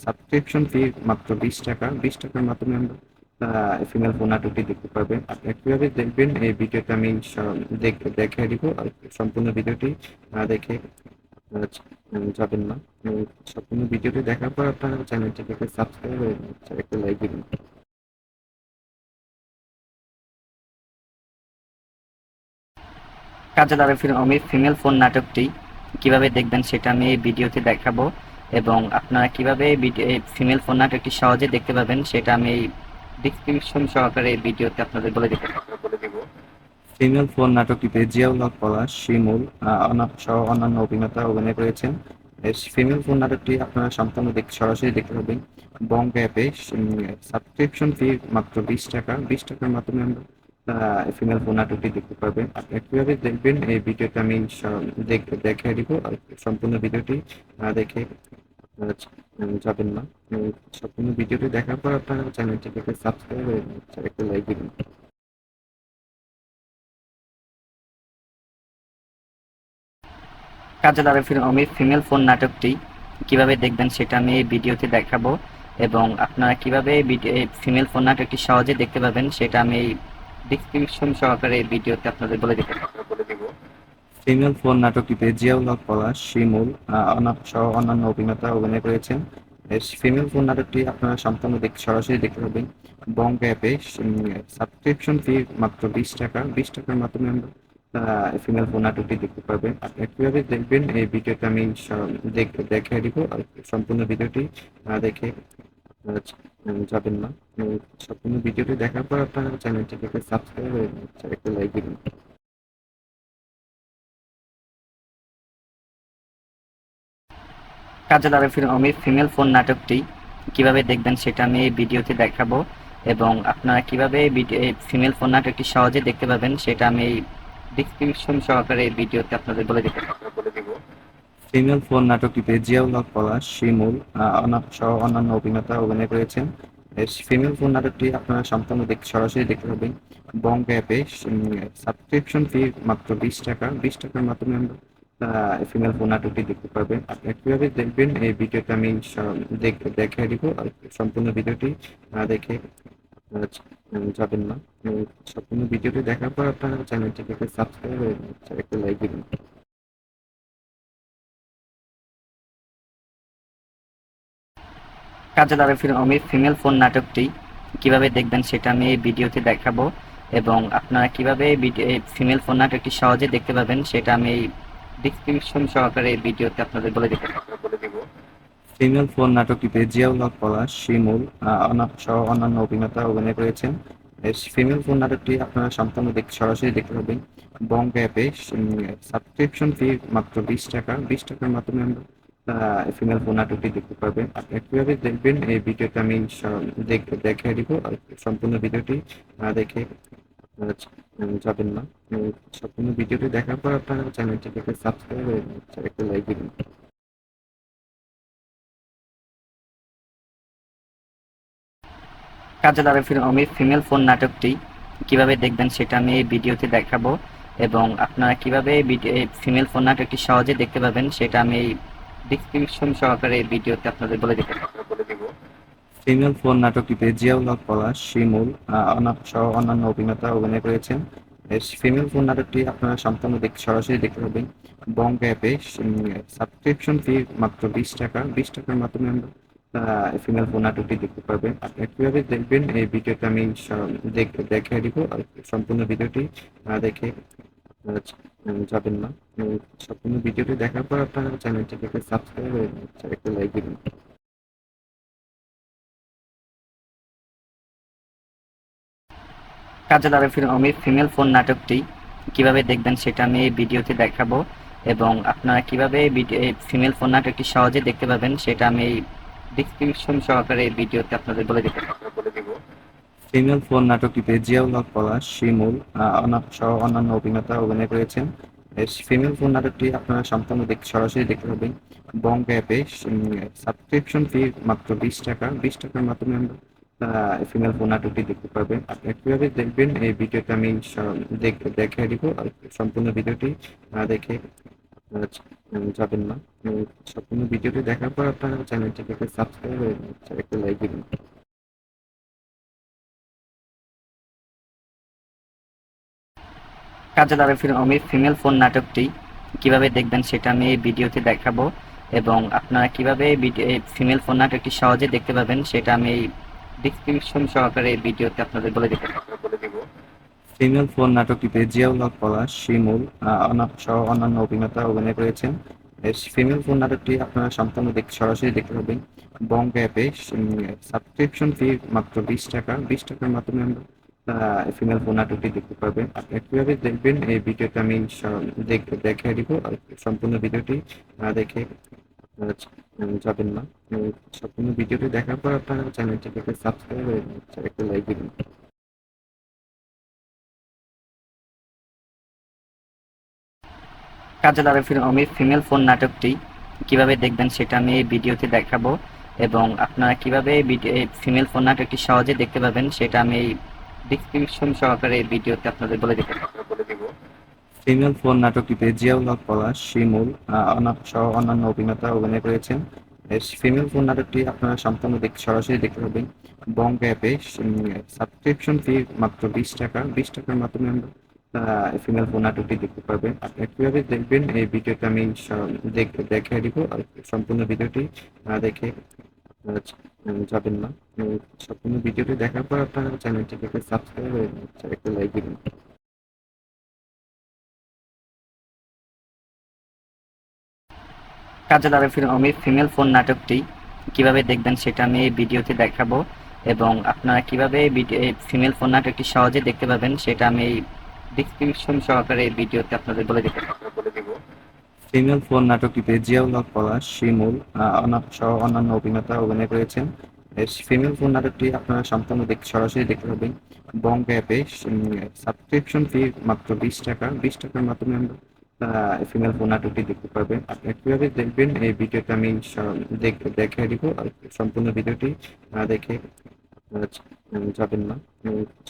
S1: সাবস্ক্রিপশন ফি মাত্র 20 টাকা। 20 টাকার মাধ্যমে আমরা ফিমেল ফোন নাটকটি দেখতে পারবেন। আপনারা কিভাবে দেখবেন এই ভিডিওটা আমি দেখিয়ে দিব। আর সম্পূর্ণ ভিডিওটি দেখে যাবেন না। সম্পূর্ণ ভিডিওটি দেখার পর আপনারা চ্যানেলটিকে সাবস্ক্রাইব করে একটা লাইক দিবেন।
S2: কাজল আরিফের অমির ফিমেল ফোন নাটকটি কিভাবে দেখবেন সেটা আমি এই ভিডিওতে দেখাবো, এবং আপনারা কিভাবে ফিমেল ফোন নাটকটি সহজে দেখতে পাবেন সেটা আমি এই ডিসক্রিপশন সহকারে এই ভিডিওতে আপনাদের বলে দেবো।
S1: ফিমেল ফোন নাটকটিতে জিয়াউল হক পলাশ, শিমুল সহ অন্যান্য অভিনেতা অভিনয় করেছেন। ফিমেল ফোন নাটকটি আপনারা সম্পূর্ণ সরাসরি দেখতে পাবেন বং অ্যাপে। সাবস্ক্রিপশন ফি মাত্র 20 টাকা। 20 টাকার মাধ্যমে আমরা ফিমেল ফোন নাটকটি দেখতে পারবেন। আপনারা কিভাবে দেখবেন এই ভিডিওটা আমি দেখিয়ে দিব। আর সম্পূর্ণ ভিডিওটি দেখে যাবেন না। সম্পূর্ণ ভিডিওটি দেখার পর আপনারা চ্যানেলটিকে সাবস্ক্রাইব করে একটা লাইক দিবেন।
S2: কাজল আরফির অমির ফিমেল ফোন নাটকটি কিভাবে দেখবেন সেটা আমি এই ভিডিওতে দেখাবো এবং আপনারা কিভাবে ফিমেল ফোন নাটকটি সহজে দেখতে পাবেন সেটা আমি এই ডিসক্রিপশন সহকারে এই ভিডিওতে আপনাদের বলে দেব।
S1: ফিমেল ফোন নাটকটিতে জিয়াউল হক পলাশ, শিমুল সহ অন্যান্য অভিনেতা অভিনয় করেছেন। ফিমেল ফোন নাটকটি আপনারা সম্পূর্ণ সরাসরি দেখতে পাবেন বং অ্যাপে। সাবস্ক্রিপশন ফি মাত্র 20 টাকা। 20 টাকার মাধ্যমে আমরা ফিমেল ফোন নাটকটি দেখতে পারবেন। আপনারা কিভাবে দেখবেন এই ভিডিওটা আমি দেখিয়ে দিব। আর সম্পূর্ণ ভিডিওটি দেখে আপনারা যাবেন না। সম্পূর্ণ ভিডিওটি দেখার পর আপনারা চ্যানেলটিকে সাবস্ক্রাইব করে একটা লাইক দিবেন।
S2: কাজল আরফির অমির ফিমেল ফোন নাটকটি কিভাবে দেখবেন সেটা আমি এই ভিডিওতে দেখাবো এবং আপনারা কিভাবে ফিমেল ফোন নাটকটি সহজে দেখতে পাবেন সেটা আমি এই ডিসক্রিপশন সহকারে এই ভিডিওতে আপনাদের বলে দেব।
S1: ফিমেল ফোন নাটকটিতে জিয়াউল হক পলাশ, শিমুল সহ অন্যান্য অভিনেতা অভিনয় করেছেন। ফিমেল ফোন নাটকটি আপনারা সম্পূর্ণ সরাসরি দেখতে পাবেন বং অ্যাপে। সাবস্ক্রিপশন ফি মাত্র 20 টাকা। 20 টাকার মাধ্যমে আমরা ফিমেল ফোন নাটকটি দেখতে পারবেন। আপনারা কিভাবে দেখবেন এই ভিডিওটা আমি দেখিয়ে দিব। আর সম্পূর্ণ ভিডিওটি দেখে আপনারা যাবেন না। সম্পূর্ণ ভিডিওটি দেখার পর আপনারা চ্যানেলটিকে সাবস্ক্রাইব করে একটা লাইক দিবেন।
S2: কাজল আরফির অমির ফিমেল ফোন নাটকটি কিভাবে দেখবেন সেটা আমি এই ভিডিওতে দেখাবো এবং আপনারা কিভাবে ফিমেল ফোন নাটকটি সহজে দেখতে পাবেন সেটা আমি এই ডিসক্রিপশন সহকারে এই ভিডিওতে আপনাদের বলে দেব।
S1: ফিমেল ফোন নাটকটিতে জিয়াউল হক পলাশ, শিমুল সহ অন্যান্য অভিনেতা অভিনয় করেছেন। ফিমেল ফোন নাটকটি আপনারা সম্পূর্ণ সরাসরি দেখতে পাবেন বং অ্যাপে। সাবস্ক্রিপশন ফি মাত্র 20 টাকা। 20 টাকার মাধ্যমে আমরা ফিমেল ফোন নাটকটি দেখতে পারবেন। আপনারা কিভাবে দেখবেন এই ভিডিওটা আমি দেখিয়ে দিব। আর সম্পূর্ণ ভিডিওটি দেখে আপনারা যাবেন না। সম্পূর্ণ ভিডিওটি দেখার পর আপনারা চ্যানেলটিকে সাবস্ক্রাইব করে একটা লাইক দিবেন।
S2: কাজল আরফির অমির ফিমেল ফোন নাটকটি কিভাবে দেখবেন সেটা আমি এই ভিডিওতে দেখাবো এবং আপনারা কিভাবে ফিমেল ফোন নাটকটি সহজে দেখতে পাবেন সেটা আমি এই ডিসক্রিপশন সহকারে এই ভিডিওতে আপনাদের বলে দেব।
S1: ফিমেল ফোন নাটকটিতে জিয়াউল হক পলাশ, শিমুল সহ অন্যান্য অভিনেতা অভিনয় করেছেন। ফিমেল ফোন নাটকটি আপনারা সম্পূর্ণ সরাসরি দেখতে পাবেন বং অ্যাপে। সাবস্ক্রিপশন ফি মাত্র 20 টাকা। 20 টাকার মাধ্যমে আমরা ফিমেল ফোন নাটকটি দেখতে পারবেন। আপনারা কিভাবে দেখবেন এই ভিডিওটা আমি দেখিয়ে দিব। আর সম্পূর্ণ ভিডিওটি দেখে আপনারা যাবেন না। সম্পূর্ণ ভিডিওটি দেখার পর আপনারা চ্যানেলটিকে সাবস্ক্রাইব করে একটা লাইক দিবেন।
S2: কাজল আরফির অমির ফিমেল ফোন নাটকটি কিভাবে দেখবেন সেটা আমি এই ভিডিওতে দেখাবো এবং আপনারা কিভাবে ফিমেল ফোন নাটকটি সহজে দেখতে পাবেন সেটা আমি এই ডিসক্রিপশন সহকারে এই ভিডিওতে আপনাদের বলে দেব।
S1: ফিমেল ফোন নাটকটিতে জিয়াউল হক পলাশ, শিমুল সহ অন্যান্য অভিনেতা অভিনয় করেছেন। ফিমেল ফোন নাটকটি আপনারা সম্পূর্ণ সরাসরি দেখতে পাবেন বং অ্যাপে। সাবস্ক্রিপশন ফি মাত্র 20 টাকা। 20 টাকার মাধ্যমে আমরা ফিমেল ফোন নাটকটি দেখতে পারবেন। আপনারা কিভাবে দেখবেন এই ভিডিওটা আমি দেখিয়ে দিব। আর সম্পূর্ণ ভিডিওটি দেখে আপনারা যাবেন না। সম্পূর্ণ ভিডিওটি দেখার পর আপনারা চ্যানেলটিকে সাবস্ক্রাইব করে একটা লাইক দিবেন।
S2: কাজল আরফির অমির ফিমেল ফোন নাটকটি কিভাবে দেখবেন সেটা আমি এই ভিডিওতে দেখাবো এবং আপনারা কিভাবে ফিমেল ফোন নাটকটি সহজে দেখতে পাবেন সেটা আমি এই ডিসক্রিপশন সহকারে এই ভিডিওতে আপনাদের বলে দেব।
S1: ফিমেল ফোন নাটকটিতে জিয়াউল হক পলাশ, শিমুল সহ অন্যান্য অভিনেতা অভিনয় করেছেন। ফিমেল ফোন নাটকটি আপনারা সম্পূর্ণ সরাসরি দেখতে পাবেন বং অ্যাপে। সাবস্ক্রিপশন ফি মাত্র 20 টাকা। 20 টাকার মাধ্যমে আমরা ফিমেল ফোন নাটকটি দেখতে পারবেন। আপনারা কিভাবে দেখবেন এই ভিডিওটা আমি দেখিয়ে দিব। আর সম্পূর্ণ ভিডিওটি দেখে আপনারা যাবেন না। সম্পূর্ণ ভিডিওটি দেখার পর আপনারা চ্যানেলটিকে সাবস্ক্রাইব করে একটা লাইক দিবেন।
S2: কাজল আরফির অমির ফিমেল ফোন নাটকটি কিভাবে দেখবেন সেটা আমি এই ভিডিওতে দেখাবো এবং আপনারা কিভাবে ফিমেল ফোন নাটকটি সহজে দেখতে পাবেন সেটা আমি এই ডিসক্রিপশন সহকারে এই ভিডিওতে আপনাদের বলে দেব।
S1: ফিমেল ফোন নাটকটিতে জিয়াউল হক পলাশ, শিমুল সহ অন্যান্য অভিনেতা অভিনয় করেছেন। ফিমেল ফোন নাটকটি আপনারা সম্পূর্ণ সরাসরি দেখতে পাবেন বং অ্যাপে। সাবস্ক্রিপশন ফি মাত্র 20 টাকা। 20 টাকার মাধ্যমে আমরা ফিমেল ফোন নাটকটি দেখতে পারবেন। আপনারা কিভাবে দেখবেন এই ভিডিওটা আমি দেখিয়ে দিব। আর সম্পূর্ণ ভিডিওটি দেখে আপনারা যাবেন না। সম্পূর্ণ ভিডিওটি দেখার পর আপনারা চ্যানেলটিকে সাবস্ক্রাইব করে একটা লাইক দিবেন।
S2: কাজল আরফির অমির ফিমেল ফোন নাটকটি কিভাবে দেখবেন সেটা আমি এই ভিডিওতে দেখাবো, এবং আপনারা কিভাবে ফিমেল ফোন নাটকটি সহজে দেখতে পাবেন সেটা আমি এই ডিসক্রিপশন সহকারে এই ভিডিওতে আপনাদের বলে দেবো।
S1: ফিমেল ফোন নাটকটিতে জিয়াউল হক পলাশ, শিমুল সহ অন্যান্য অভিনেতা অভিনয় করেছেন। ফিমেল ফোন নাটকটি আপনারা সম্পূর্ণ সরাসরি দেখতে পাবেন বং অ্যাপে। সাবস্ক্রিপশন ফি মাত্র 20 টাকা। 20 টাকার মাধ্যমে আমরা ফিমেল ফোন নাটকটি দেখতে পারবেন। আপনারা কিভাবে দেখবেন এই ভিডিওটা আমি দেখিয়ে দিব। আর সম্পূর্ণ ভিডিওটি দেখে আপনারা যাবেন না।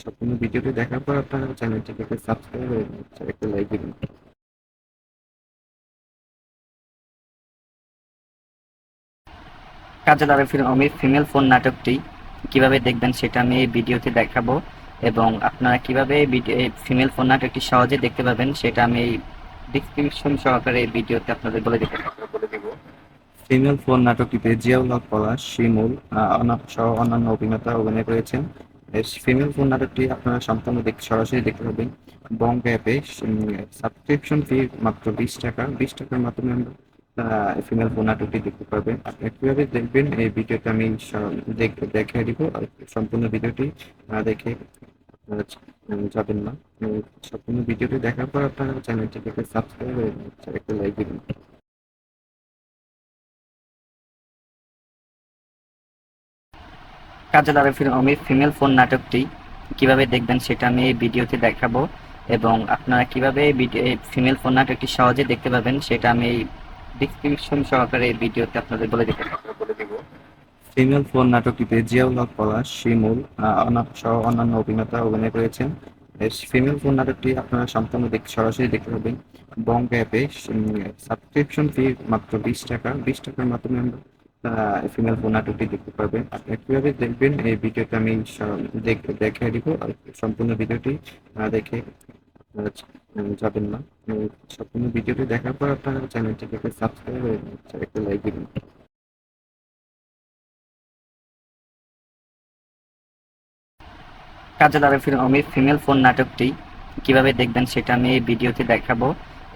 S1: সম্পূর্ণ ভিডিওটি দেখার পর আপনারা চ্যানেলটিকে সাবস্ক্রাইব করে একটা লাইক দিবেন।
S2: কাজল আরফির অমির ফিমেল ফোন নাটকটি কিভাবে দেখবেন সেটা আমি এই ভিডিওতে দেখাবো, এবং আপনারা কিভাবে ফিমেল ফোন নাটকটি সহজে দেখতে পাবেন সেটা আমি এই ডিসক্রিপশন সহকারে এই ভিডিওতে আপনাদের বলে দেবো।
S1: ফিমেল ফোন নাটকটিতে জিয়াউল হক পলাশ, শিমুল সহ অন্যান্য অভিনেতা অভিনয় করেছেন। ফিমেল ফোন নাটকটি আপনারা সম্পূর্ণ সরাসরি দেখতে পাবেন বং অ্যাপে। সাবস্ক্রিপশন ফি মাত্র 20 টাকা। 20 টাকার মাধ্যমে আমরা ফিমেল ফোন নাটকটি দেখতে পারবেন। আপনারা কিভাবে দেখবেন এই ভিডিওটা আমি দেখিয়ে দিব। আর সম্পূর্ণ ভিডিওটি দেখে আপনারা যাবেন না। সম্পূর্ণ ভিডিওটি দেখার পর আপনারা চ্যানেলটিকে সাবস্ক্রাইব করে একটা লাইক দিবেন।
S2: কাজল আরফির অমির ফিমেল ফোন নাটকটি কিভাবে দেখবেন সেটা আমি এই ভিডিওতে দেখাবো, এবং আপনারা কিভাবে ফিমেল ফোন নাটকটি সহজে দেখতে পাবেন সেটা আমি এই ডিসক্রিপশন সহকারে এই ভিডিওতে আপনাদের বলে দেবো।
S1: ফিমেল ফোন নাটকটিতে জিয়াউল হক পলাশ, শিমুল সহ অন্যান্য অভিনেতা অভিনয় করেছেন। ফিমেল ফোন নাটকটি আপনারা সম্পূর্ণ সরাসরি দেখতে পাবেন বং অ্যাপে। সাবস্ক্রিপশন ফি মাত্র 20 টাকা। 20 টাকার মাধ্যমে আমরা ফিমেল ফোন নাটকটি দেখতে পারবেন। আপনারা কিভাবে দেখবেন এই ভিডিওটা আমি দেখিয়ে দিব। আর সম্পূর্ণ ভিডিওটি দেখে আপনারা যাবেন না। সম্পূর্ণ ভিডিওটি দেখার পর আপনারা চ্যানেলটিকে সাবস্ক্রাইব করে একটা লাইক দিবেন।
S2: কাজল আরফির অমির ফিমেল ফোন নাটকটি কিভাবে দেখবেন সেটা আমি এই ভিডিওতে দেখাবো,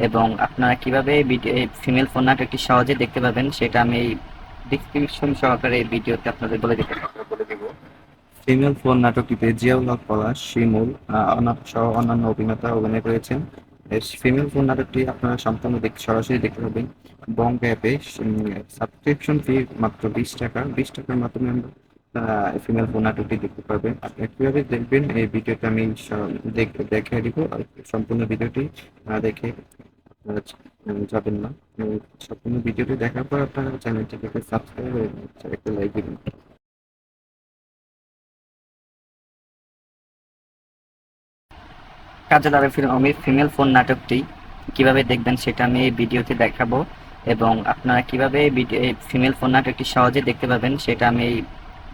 S2: এবং আপনারা কিভাবে ফিমেল ফোন নাটকটি সহজে দেখতে পাবেন সেটা আমি এই ডিসক্রিপশন সহকারে এই ভিডিওতে আপনাদের বলে দেবো।
S1: ফিমেল ফোন নাটকটিতে জিয়াউল হক পলাশ, শিমুল সহ অন্যান্য অভিনেতা অভিনয় করেছেন। ফিমেল ফোন নাটকটি আপনারা সম্পূর্ণ সরাসরি দেখতে পাবেন বং অ্যাপে। সাবস্ক্রিপশন ফি মাত্র 20 টাকা। 20 টাকার মাধ্যমে আমরা ফিমেল ফোন নাটকটি দেখতে পারবেন। আপনারা কিভাবে দেখবেন এই ভিডিওটা আমি দেখিয়ে দিব। আর সম্পূর্ণ ভিডিওটি দেখে আপনারা যাবেন না। সম্পূর্ণ ভিডিওটি দেখার পর আপনারা চ্যানেলটিকে সাবস্ক্রাইব করে একটা লাইক দিবেন।
S2: কাজল আরফির অমির ফিমেল ফোন নাটকটি কিভাবে দেখবেন সেটা আমি এই ভিডিওতে দেখাবো, এবং আপনারা কিভাবে ফিমেল ফোন নাটকটি সহজে দেখতে পাবেন সেটা আমি এই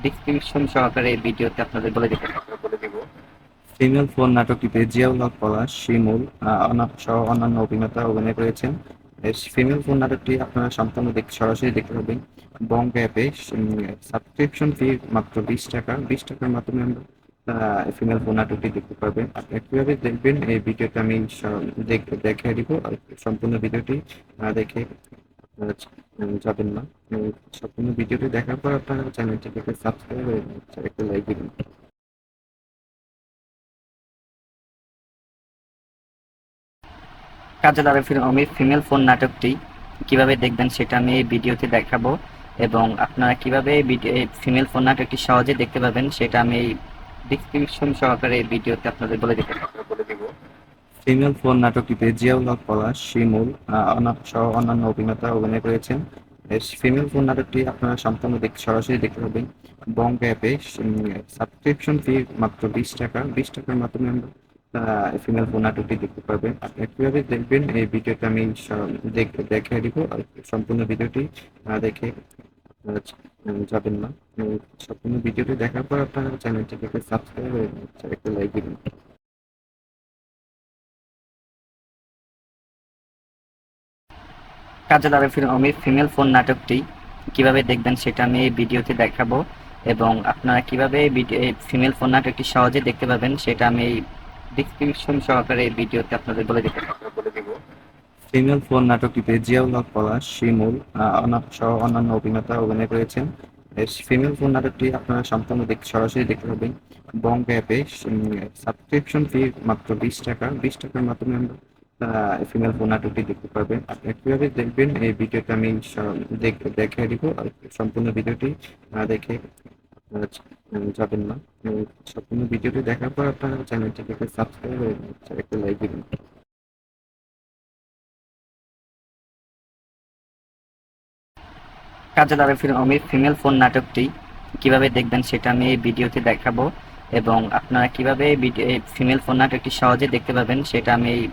S2: ডিসক্রিপশন সহকারে এই ভিডিওতে আপনাদের বলে দেবো।
S1: ফিমেল ফোন নাটকটিতে জিয়াউল হক পলাশ, শিমুল সহ অন্যান্য অভিনেতা অভিনয় করেছেন। ফিমেল ফোন নাটকটি আপনারা সম্পূর্ণ সরাসরি দেখতে পাবেন বং অ্যাপে। সাবস্ক্রিপশন ফি মাত্র 20 টাকা। 20 টাকার মাধ্যমে আমরা ফিমেল ফোন নাটকটি দেখতে পারবেন। আপনারা কিভাবে দেখবেন এই ভিডিওটা আমি দেখিয়ে দিব। আর সম্পূর্ণ ভিডিওটি দেখে আপনারা যাবেন না। সম্পূর্ণ ভিডিওটি দেখার পর আপনারা চ্যানেলটিকে সাবস্ক্রাইব করে একটা লাইক দিবেন।
S2: কাজল আরফির অমির ফিমেল ফোন নাটকটি কিভাবে দেখবেন সেটা আমি এই ভিডিওতে দেখাবো, এবং আপনারা কিভাবে ফিমেল ফোন নাটকটি সহজে দেখতে পাবেন সেটা আমি এই ডিসক্রিপশন সহকারে এই ভিডিওতে আপনাদের বলে দেবো।
S1: ফিমেল ফোন নাটকটিতে জিয়াউল হক পলাশ, শিমুল সহ অন্যান্য অভিনেতা অভিনয় করেছেন। ফিমেল ফোন নাটকটি আপনারা সম্পূর্ণ সরাসরি দেখতে পাবেন বং অ্যাপে। সাবস্ক্রিপশন ফি মাত্র 20 টাকা। 20 টাকার মাধ্যমে আমরা ফিমেল ফোন নাটকটি দেখতে পারবেন। আপনারা কিভাবে দেখবেন এই ভিডিওটা আমি দেখিয়ে দিব। আর সম্পূর্ণ ভিডিওটি দেখে আপনারা যাবেন না। সম্পূর্ণ ভিডিওটি দেখার পর আপনারা চ্যানেলটিকে সাবস্ক্রাইব করে একটা লাইক দিবেন।
S2: কাজল আরিফের অমির ফিমেল ফোন নাটকটি কিভাবে দেখবেন সেটা আমি এই ভিডিওতে দেখাবো, এবং আপনারা কিভাবে ফিমেল ফোন নাটকটি সহজে দেখতে পাবেন সেটা আমি এই ডিসক্রিপশন সহকারে এই ভিডিওতে আপনাদের বলে দিব।
S1: ফিমেল ফোন নাটকটিতে জিয়াউল হক পলাশ, শিমুল সহ অন্যান্য অভিনেতা অভিনয় করেছেন। ফিমেল ফোন নাটকটি আপনারা সম্পূর্ণ সরাসরি দেখতে পাবেন বং অ্যাপে। সাবস্ক্রিপশন ফি মাত্র 20 টাকা। 20 টাকার মাধ্যমে আমরা ফিমেল ফোন নাটকটি দেখতে পারবেন। আপনারা কিভাবে দেখবেন এই ভিডিওটা আমি দেখিয়ে দিব। আর সম্পূর্ণ ভিডিওটি দেখে আপনারা যাবেন না। সম্পূর্ণ ভিডিওটি দেখার পর আপনারা চ্যানেলটিকে সাবস্ক্রাইব করে একটা লাইক দিবেন।
S2: কাজল আরিফের অমির ফিমেল ফোন নাটকটি কিভাবে দেখবেন সেটা আমি এই ভিডিওতে দেখাবো, এবং আপনারা কিভাবে ফিমেল ফোন নাটকটি সহজে দেখতে পাবেন সেটা আমি এই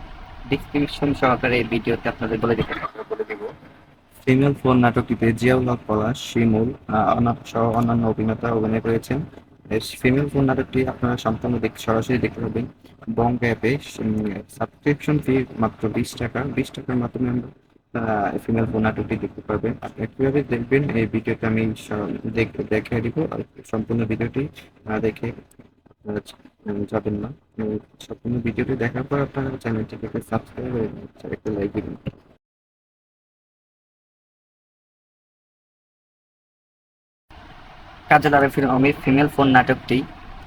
S2: ডিসক্রিপশন সহকারে এই ভিডিওতে আপনাদের বলে দিব।
S1: ফিমেল ফোন নাটকটিতে জিয়াউল হক পলাশ, শিমুল সহ অন্যান্য অভিনেতা অভিনয় করেছেন। ফিমেল ফোন নাটকটি আপনারা সম্পূর্ণ সরাসরি দেখতে পাবেন বং অ্যাপে। সাবস্ক্রিপশন ফি মাত্র 20 টাকা। 20 টাকার মাধ্যমে আমরা ফিমেল ফোন নাটকটি দেখতে পারবেন। আপনারা কিভাবে দেখবেন এই ভিডিওটা আমি দেখিয়ে দিব। আর সম্পূর্ণ ভিডিওটি দেখে আপনারা যাবেন না। সম্পূর্ণ ভিডিওটি দেখার পর আপনারা চ্যানেলটিকে সাবস্ক্রাইব করে একটা লাইক দিবেন।
S2: কাজল আরিফের অমির ফিমেল ফোন নাটকটি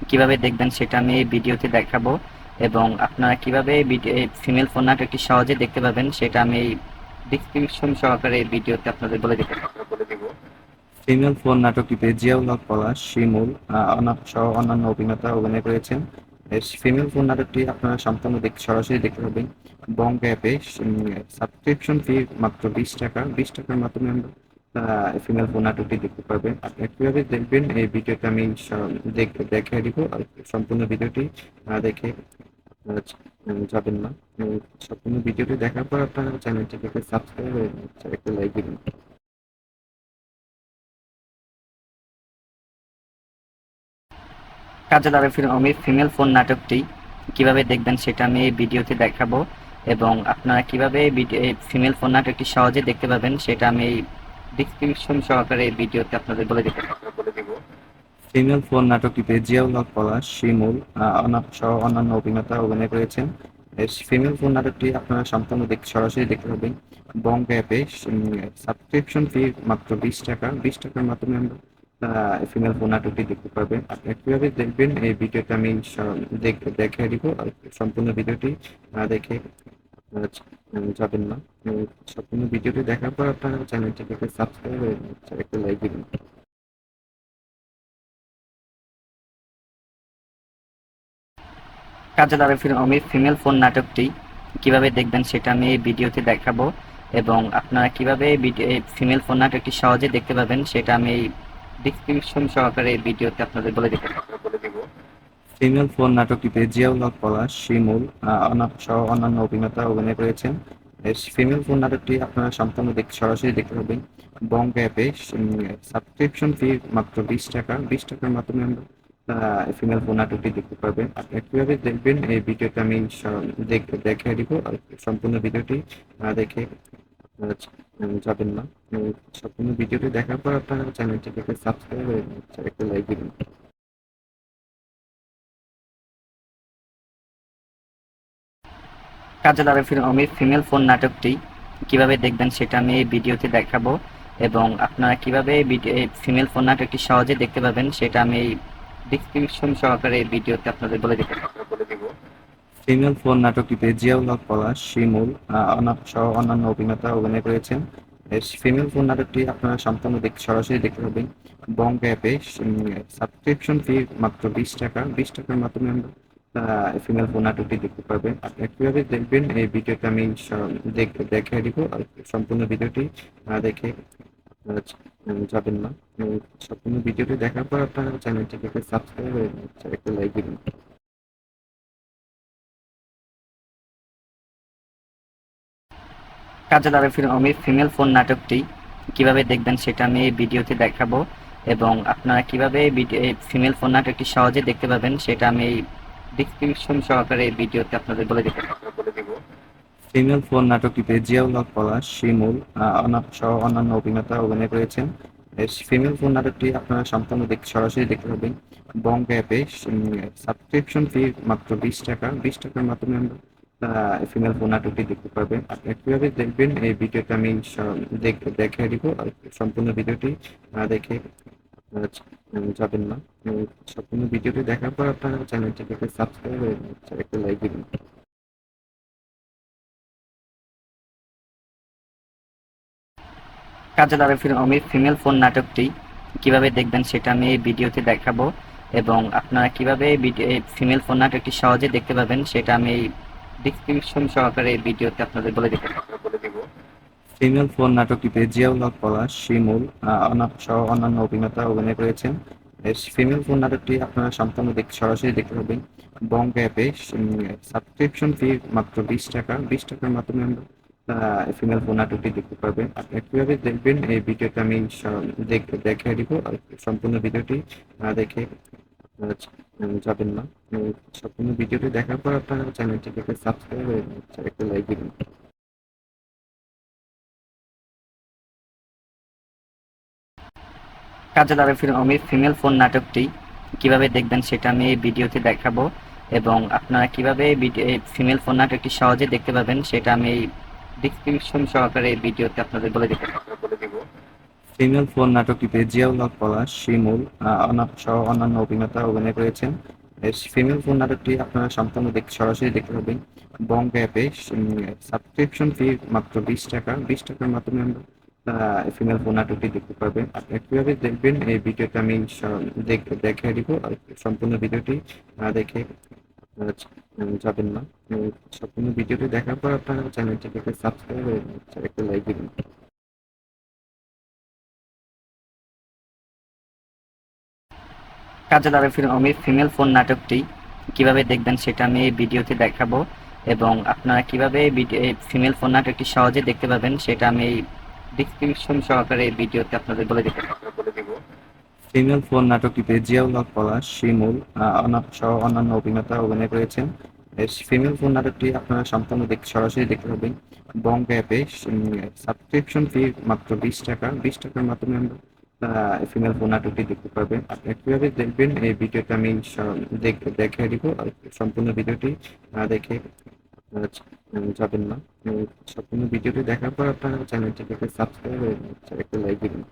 S2: কিভাবে দেখবেন সেটা আমি এই ভিডিওতে দেখাবো, এবং আপনারা কিভাবে ফিমেল ফোন নাটকটি সহজে দেখতে পাবেন সেটা আমি এই ডিসক্রিপশন সহকারে এই ভিডিওতে আপনাদের বলে দিব।
S1: ফিমেল ফোন নাটকটিতে জিয়াউল হক পলাশ, শিমুল সহ অন্যান্য অভিনেতা অভিনয় করেছেন। ফিমেল ফোন নাটকটি আপনারা সম্পূর্ণ সরাসরি দেখতে পাবেন বং অ্যাপে। সাবস্ক্রিপশন ফি মাত্র 20 টাকা। 20 টাকার মাধ্যমে আমরা ফিমেল ফোন নাটকটি দেখতে পারবেন। আপনারা কিভাবে দেখবেন এই ভিডিওটা আমি দেখিয়ে দিব। আর সম্পূর্ণ ভিডিওটি দেখে আপনারা যাবেন না। সম্পূর্ণ ভিডিওটি দেখার পর আপনারা চ্যানেলটিকে সাবস্ক্রাইব করে একটা লাইক দিবেন।
S2: কাজল আরিফের অমির ফিমেল ফোন নাটকটি কিভাবে দেখবেন সেটা আমি এই ভিডিওতে দেখাবো, এবং আপনারা কিভাবে ফিমেল ফোন নাটকটি সহজে দেখতে পাবেন সেটা আমি এই ডিসক্রিপশন সহকারে এই ভিডিওতে আপনাদের বলে দিব।
S1: ফিমেল ফোন নাটকটিতে জিয়াউল হক পলাশ, শিমুল সহ অন্যান্য অভিনেতা অভিনয় করেছেন। ফিমেল ফোন নাটকটি আপনারা সম্পূর্ণ সরাসরি দেখতে পাবেন বং অ্যাপে। সাবস্ক্রিপশন ফি মাত্র 20 টাকা। 20 টাকার মাধ্যমে আমরা ফিমেল ফোন নাটকটি দেখতে পারবেন। আপনারা কিভাবে দেখবেন এই ভিডিওটা আমি দেখিয়ে দিব। আর সম্পূর্ণ ভিডিওটি দেখে আপনারা যাবেন না। সম্পূর্ণ ভিডিওটি দেখার পর আপনারা চ্যানেলটিকে সাবস্ক্রাইব করে একটা লাইক দিবেন।
S2: কাজল আরিফের অমির ফিমেল ফোন নাটকটি কিভাবে দেখবেন সেটা আমি এই ভিডিওতে দেখাবো, এবং আপনারা কিভাবে ফিমেল ফোন নাটকটি সহজে দেখতে পাবেন সেটা আমি এই ডিসক্রিপশন সহকারে এই ভিডিওতে আপনাদের বলে দিব।
S1: ফিমেল ফোন নাটকটিতে জিয়াউল হক পলাশ, শিমুল সহ অন্যান্য অভিনেতা অভিনয় করেছেন। ফিমেল ফোন নাটকটি আপনারা সম্পূর্ণ সরাসরি দেখতে পাবেন বং অ্যাপে। সাবস্ক্রিপশন ফি মাত্র 20 টাকা। 20 টাকার মাধ্যমে আমরা ফিমেল ফোন নাটকটি দেখতে পারবেন। আপনারা কিভাবে দেখবেন এই ভিডিওটা আমি দেখিয়ে দিব। আর সম্পূর্ণ ভিডিওটি দেখে আপনারা যাবেন না। সম্পূর্ণ ভিডিওটি দেখার পর আপনারা চ্যানেলটিকে সাবস্ক্রাইব করে একটা লাইক দিবেন।
S2: কাজল আরিফের অমির ফিমেল ফোন নাটকটি কিভাবে দেখবেন সেটা আমি এই ভিডিওতে দেখাবো, এবং আপনারা কিভাবে ফিমেল ফোন নাটকটি সহজে দেখতে পাবেন সেটা আমি এই ডিসক্রিপশন সহকারে এই ভিডিওতে আপনাদের বলে দিব।
S1: ফিমেল ফোন নাটকটিতে জিয়াউল হক পলাশ, শিমুল সহ অন্যান্য অভিনেতা অভিনয় করেছেন। ফিমেল ফোন নাটকটি আপনারা সম্পূর্ণ সরাসরি দেখতে পাবেন বং অ্যাপে। সাবস্ক্রিপশন ফি মাত্র 20 টাকা। 20 টাকার মাধ্যমে আমরা ফিমেল ফোন নাটকটি দেখতে পারবেন। আপনারা কিভাবে দেখবেন এই ভিডিওটা আমি দেখিয়ে দিব। আর সম্পূর্ণ ভিডিওটি দেখে আপনারা যাবেন না। সম্পূর্ণ ভিডিওটি দেখার পর আপনারা চ্যানেলটিকে সাবস্ক্রাইব করে একটা লাইক দিবেন।
S2: কাজলার আমি ফিমেল ফোন নাটকটি কিভাবে দেখবেন সেটা আমি এই ভিডিওতে দেখাবো এবং আপনারা কিভাবে ফিমেল ফোন নাটকটি সহজে দেখতে পাবেন সেটা আমি এই ডিসক্রিপশন সহকারে এই ভিডিওতে আপনাদের বলে দেব।
S1: ফিমেল ফোন নাটকটিতে জিয়াউল হক পলাশ, শিমুল সহ অন্যান্য অভিনেতা অভিনয় করেছেন। ফিমেল ফোন নাটকটি আপনারা সম্পূর্ণ সরাসরি দেখতে পাবেন বং অ্যাপে। সাবস্ক্রিপশন ফি মাত্র 20 টাকা। 20 টাকার মাধ্যমে আমরা ফিমেল ফোন নাটকটি দেখতে পারবেন। আপনি কিভাবে দেখবেন এই ভিডিওটা আমি দেখিয়ে দিব। আর সম্পূর্ণ ভিডিওটি দেখে আপনারা যাবেন না। সম্পূর্ণ ভিডিওটি দেখার পর আপনারা চ্যানেলটিকে সাবস্ক্রাইব করে একটা লাইক দিবেন।
S2: কাজলার আমি ফিমেল ফোন নাটকটি কিভাবে দেখবেন সেটা আমি এই ভিডিওতে দেখাবো এবং আপনারা কিভাবে ফিমেল ফোন নাটকটি সহজে দেখতে পাবেন সেটা আমি এই ডিসক্রিপশন সহকারে এই ভিডিওতে আপনাদের বলে দেব।
S1: ফিমেল ফোন নাটকটিতে জিয়াউল হক পলাশ, শিমুল সহ অন্যান্য অভিনেতা অভিনয় করেছেন। ফিমেল ফোন নাটকটি আপনারা সম্পূর্ণ সরাসরি দেখতে পাবেন বং অ্যাপে। সাবস্ক্রিপশন ফি মাত্র 20 টাকা। 20 টাকার মাধ্যমে আমরা ফিমেল ফোন নাটকটি দেখতে পারবেন। আপনি কিভাবে দেখবেন এই ভিডিওটা আমি দেখিয়ে দিব। আর সম্পূর্ণ ভিডিওটি দেখে আপনারা যাবেন না। সম্পূর্ণ ভিডিওটি দেখার পর আপনারা চ্যানেলটিকে সাবস্ক্রাইব করে একটা লাইক দিবেন।
S2: কাজলার আমি ফিমেল ফোন নাটকটি কিভাবে দেখবেন সেটা আমি এই ভিডিওতে দেখাবো এবং আপনারা কিভাবে ফিমেল ফোন নাটকটি সহজে দেখতে পাবেন সেটা আমি এই ডিসক্রিপশন সহকারে এই ভিডিওতে আপনাদের বলে দেব।
S1: ফিমেল ফোন নাটকটিতে জিয়াউল হক পলাশ, শিমুল সহ অন্যান্য অভিনেতা অভিনয় করেছেন। ফিমেল ফোন নাটকটি আপনারা সম্পূর্ণ সরাসরি দেখতে পাবেন বং অ্যাপে। সাবস্ক্রিপশন ফি মাত্র 20 টাকা। 20 টাকার মাধ্যমে আমরা ফিমেল ফোন নাটকটি দেখতে পারবেন। আপনি কিভাবে দেখবেন এই ভিডিওটা আমি দেখিয়ে দিব। আর সম্পূর্ণ ভিডিওটি দেখে আপনারা যাবেন না। সম্পূর্ণ ভিডিওটি দেখার পর আপনারা চ্যানেলটিকে সাবস্ক্রাইব করে একটা লাইক দিবেন।
S2: কাজলার আমি ফিমেল ফোন নাটকটি কিভাবে দেখবেন সেটা আমি এই ভিডিওতে দেখাবো এবং আপনারা কিভাবে ফিমেল ফোন নাটকটি সহজে দেখতে পাবেন সেটা আমি এই ডিসক্রিপশন সহকারে এই ভিডিওতে আপনাদের বলে দেব।
S1: ফিমেল ফোন নাটকটিতে জিয়াউল হক পলাশ, শিমুল সহ অন্যান্য অভিনেতা অভিনয় করেছেন। ফিমেল ফোন নাটকটি আপনারা সম্পূর্ণ সরাসরি দেখতে পাবেন বং অ্যাপে। সাবস্ক্রিপশন ফি মাত্র 20 টাকা। 20 টাকার মাধ্যমে আমরা ফিমেল ফোন নাটকটি দেখতে পারবেন। আপনি কিভাবে দেখবেন এই ভিডিওটা আমি দেখিয়ে দিব। আর সম্পূর্ণ ভিডিওটি দেখে আপনারা যাবেন না। সম্পূর্ণ ভিডিওটি দেখার পর আপনারা চ্যানেলটিকে সাবস্ক্রাইব করে একটা লাইক দিবেন।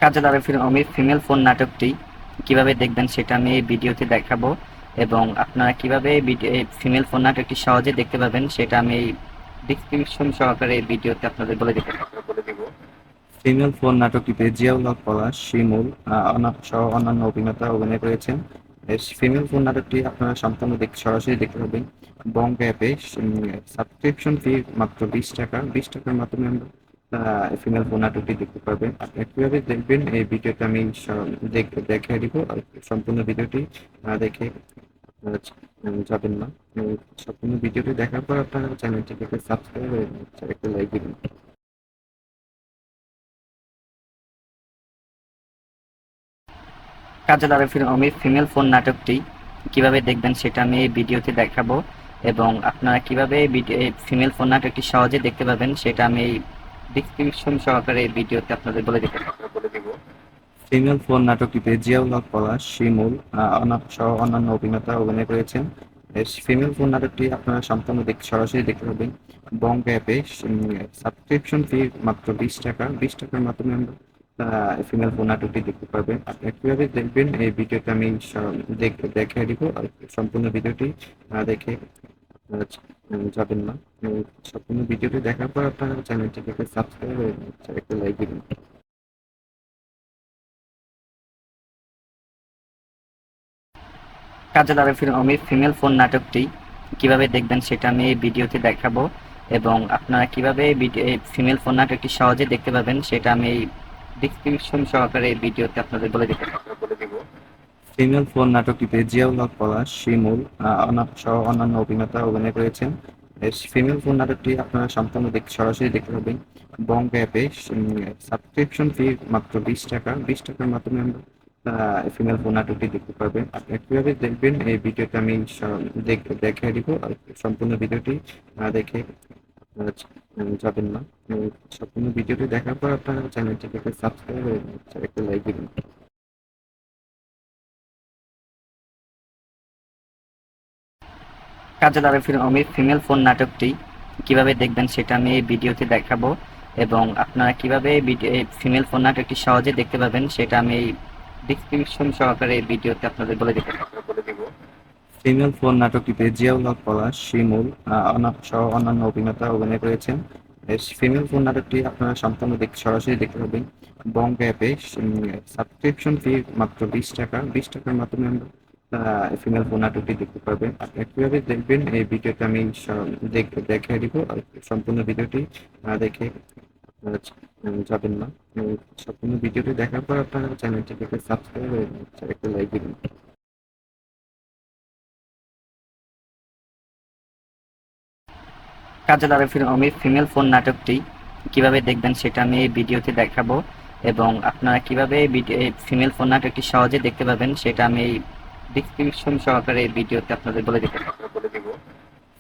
S2: কাজলার আমি ফিমেল ফোন নাটকটি কিভাবে দেখবেন সেটা আমি এই ভিডিওতে দেখাবো এবং আপনারা কিভাবে ফিমেল ফোন নাটকটি সহজে দেখতে পাবেন সেটা আমি এই ডিসক্রিপশন সহকারে এই ভিডিওতে আপনাদের বলে দেব।
S1: ফিমেল ফোন নাটকটিতে জিয়াউল হক পলাশ, শিমুল সহ অন্যান্য অভিনেতা অভিনয় করেছেন। ফিমেল ফোন নাটকটি আপনারা সম্পূর্ণ সরাসরি দেখতে পাবেন বং অ্যাপে। সাবস্ক্রিপশন ফি মাত্র 20 টাকা। 20 টাকার মাধ্যমে আমরা ফিমেল ফোন নাটকটি দেখতে পারবেন। আপনি কিভাবে দেখবেন এই ভিডিওটা আমি দেখিয়ে দিব। আর সম্পূর্ণ ভিডিওটি দেখে আপনারা যাবেন না। সম্পূর্ণ ভিডিওটি দেখার পর আপনারা চ্যানেলটিকে সাবস্ক্রাইব করে একটা লাইক দিবেন।
S2: কাজলার আমি ফিমেল ফোন নাটকটি কিভাবে দেখবেন সেটা আমি এই ভিডিওতে দেখাবো এবং আপনারা কিভাবে ফিমেল ফোন নাটকটি সহজে দেখতে পাবেন সেটা আমি এই ডিসক্রিপশন সহকারে এই ভিডিওতে আপনাদের বলে দেব।
S1: ফিমেল ফোন নাটকটিতে জিয়াউল হক পলাশ, শিমুল সহ অন্যান্য অভিনেতা অভিনয় করেছেন। ফিমেল ফোন নাটকটি আপনারা সম্পূর্ণ সরাসরি দেখতে পাবেন বং অ্যাপে। সাবস্ক্রিপশন ফি মাত্র 20 টাকা। 20 টাকার মাধ্যমে আমরা ফিমেল ফোন নাটকটি দেখতে পারবেন। আপনি কিভাবে দেখবেন এই ভিডিওটা আমি দেখিয়ে দিব। আর সম্পূর্ণ ভিডিওটি দেখে আপনারা যাবেন না। সম্পূর্ণ ভিডিওটি দেখার পর আপনারা চ্যানেলটিকে সাবস্ক্রাইব করে একটা লাইক দিবেন।
S2: কাজলার আমি ফিমেল ফোন নাটকটি কিভাবে দেখবেন সেটা আমি এই ভিডিওতে দেখাবো এবং আপনারা কিভাবে ফিমেল ফোন নাটকটি সহজে দেখতে পাবেন সেটা আমি এই ডিসক্রিপশন সহকারে এই ভিডিওতে আপনাদের বলে দেব।
S1: ফিমেল ফোন নাটকটিতে জিয়াউল হক পলাশ, শিমুল সহ অন্যান্য অভিনেতা অভিনয় করেছেন। ফিমেল ফোন নাটকটি আপনারা সম্পূর্ণ সরাসরি দেখতে পাবেন বং অ্যাপে। সাবস্ক্রিপশন ফি মাত্র 20 টাকা। 20 টাকার মাধ্যমে আমরা ফিমেল ফোন নাটকটি দেখতে পারবেন। আপনি কিভাবে দেখবেন এই ভিডিওটা আমি দেখিয়ে দিব। আর সম্পূর্ণ ভিডিওটি দেখে যাবেন না। সম্পূর্ণ ভিডিওটি দেখার পর আপনারা চ্যানেলটিকে সাবস্ক্রাইব করে একটা লাইক দিবেন।
S2: কাজল আরফির অমির ফিমেল ফোন নাটকটি কিভাবে দেখবেন সেটা আমি এই ভিডিওতে দেখাবো, এবং আপনারা কিভাবে ফিমেল ফোন নাটকটি সহজে দেখতে পাবেন সেটা আমি এই ডিসক্রিপশন সহকারে এই ভিডিওতে আপনাদের বলে দিব।
S1: ফিমেল ফোন নাটকটিতে জিয়াউল হক পলাশ, শিমুল সহ অন্যান্য অভিনেতা অভিনয় করেছেন। ফিমেল ফোন নাটকটি আপনারা সম্পূর্ণ সরাসরি দেখতে পাবেন বং অ্যাপে। সাবস্ক্রিপশন ফি মাত্র 20 টাকা। 20 টাকার মাধ্যমে আমরা ফিমেল ফোন নাটকটি দেখতে পারবেন। আপনি কিভাবে দেখবেন এই ভিডিওটা আমি দেখিয়ে দিব। আর সম্পূর্ণ ভিডিওটি দেখে যাবেন না। সম্পূর্ণ ভিডিওটি দেখার পর আপনারা চ্যানেলটিকে সাবস্ক্রাইব করে একটা লাইক দিবেন।
S2: কাজল আরফির অমির ফিমেল ফোন নাটকটি কিভাবে দেখবেন সেটা আমি এই ভিডিওতে দেখাবো, এবং আপনারা কিভাবে ফিমেল ফোন নাটকটি সহজে দেখতে পাবেন সেটা আমি এই ডিসক্রিপশন সহকারে এই ভিডিওতে আপনাদের বলে দিব।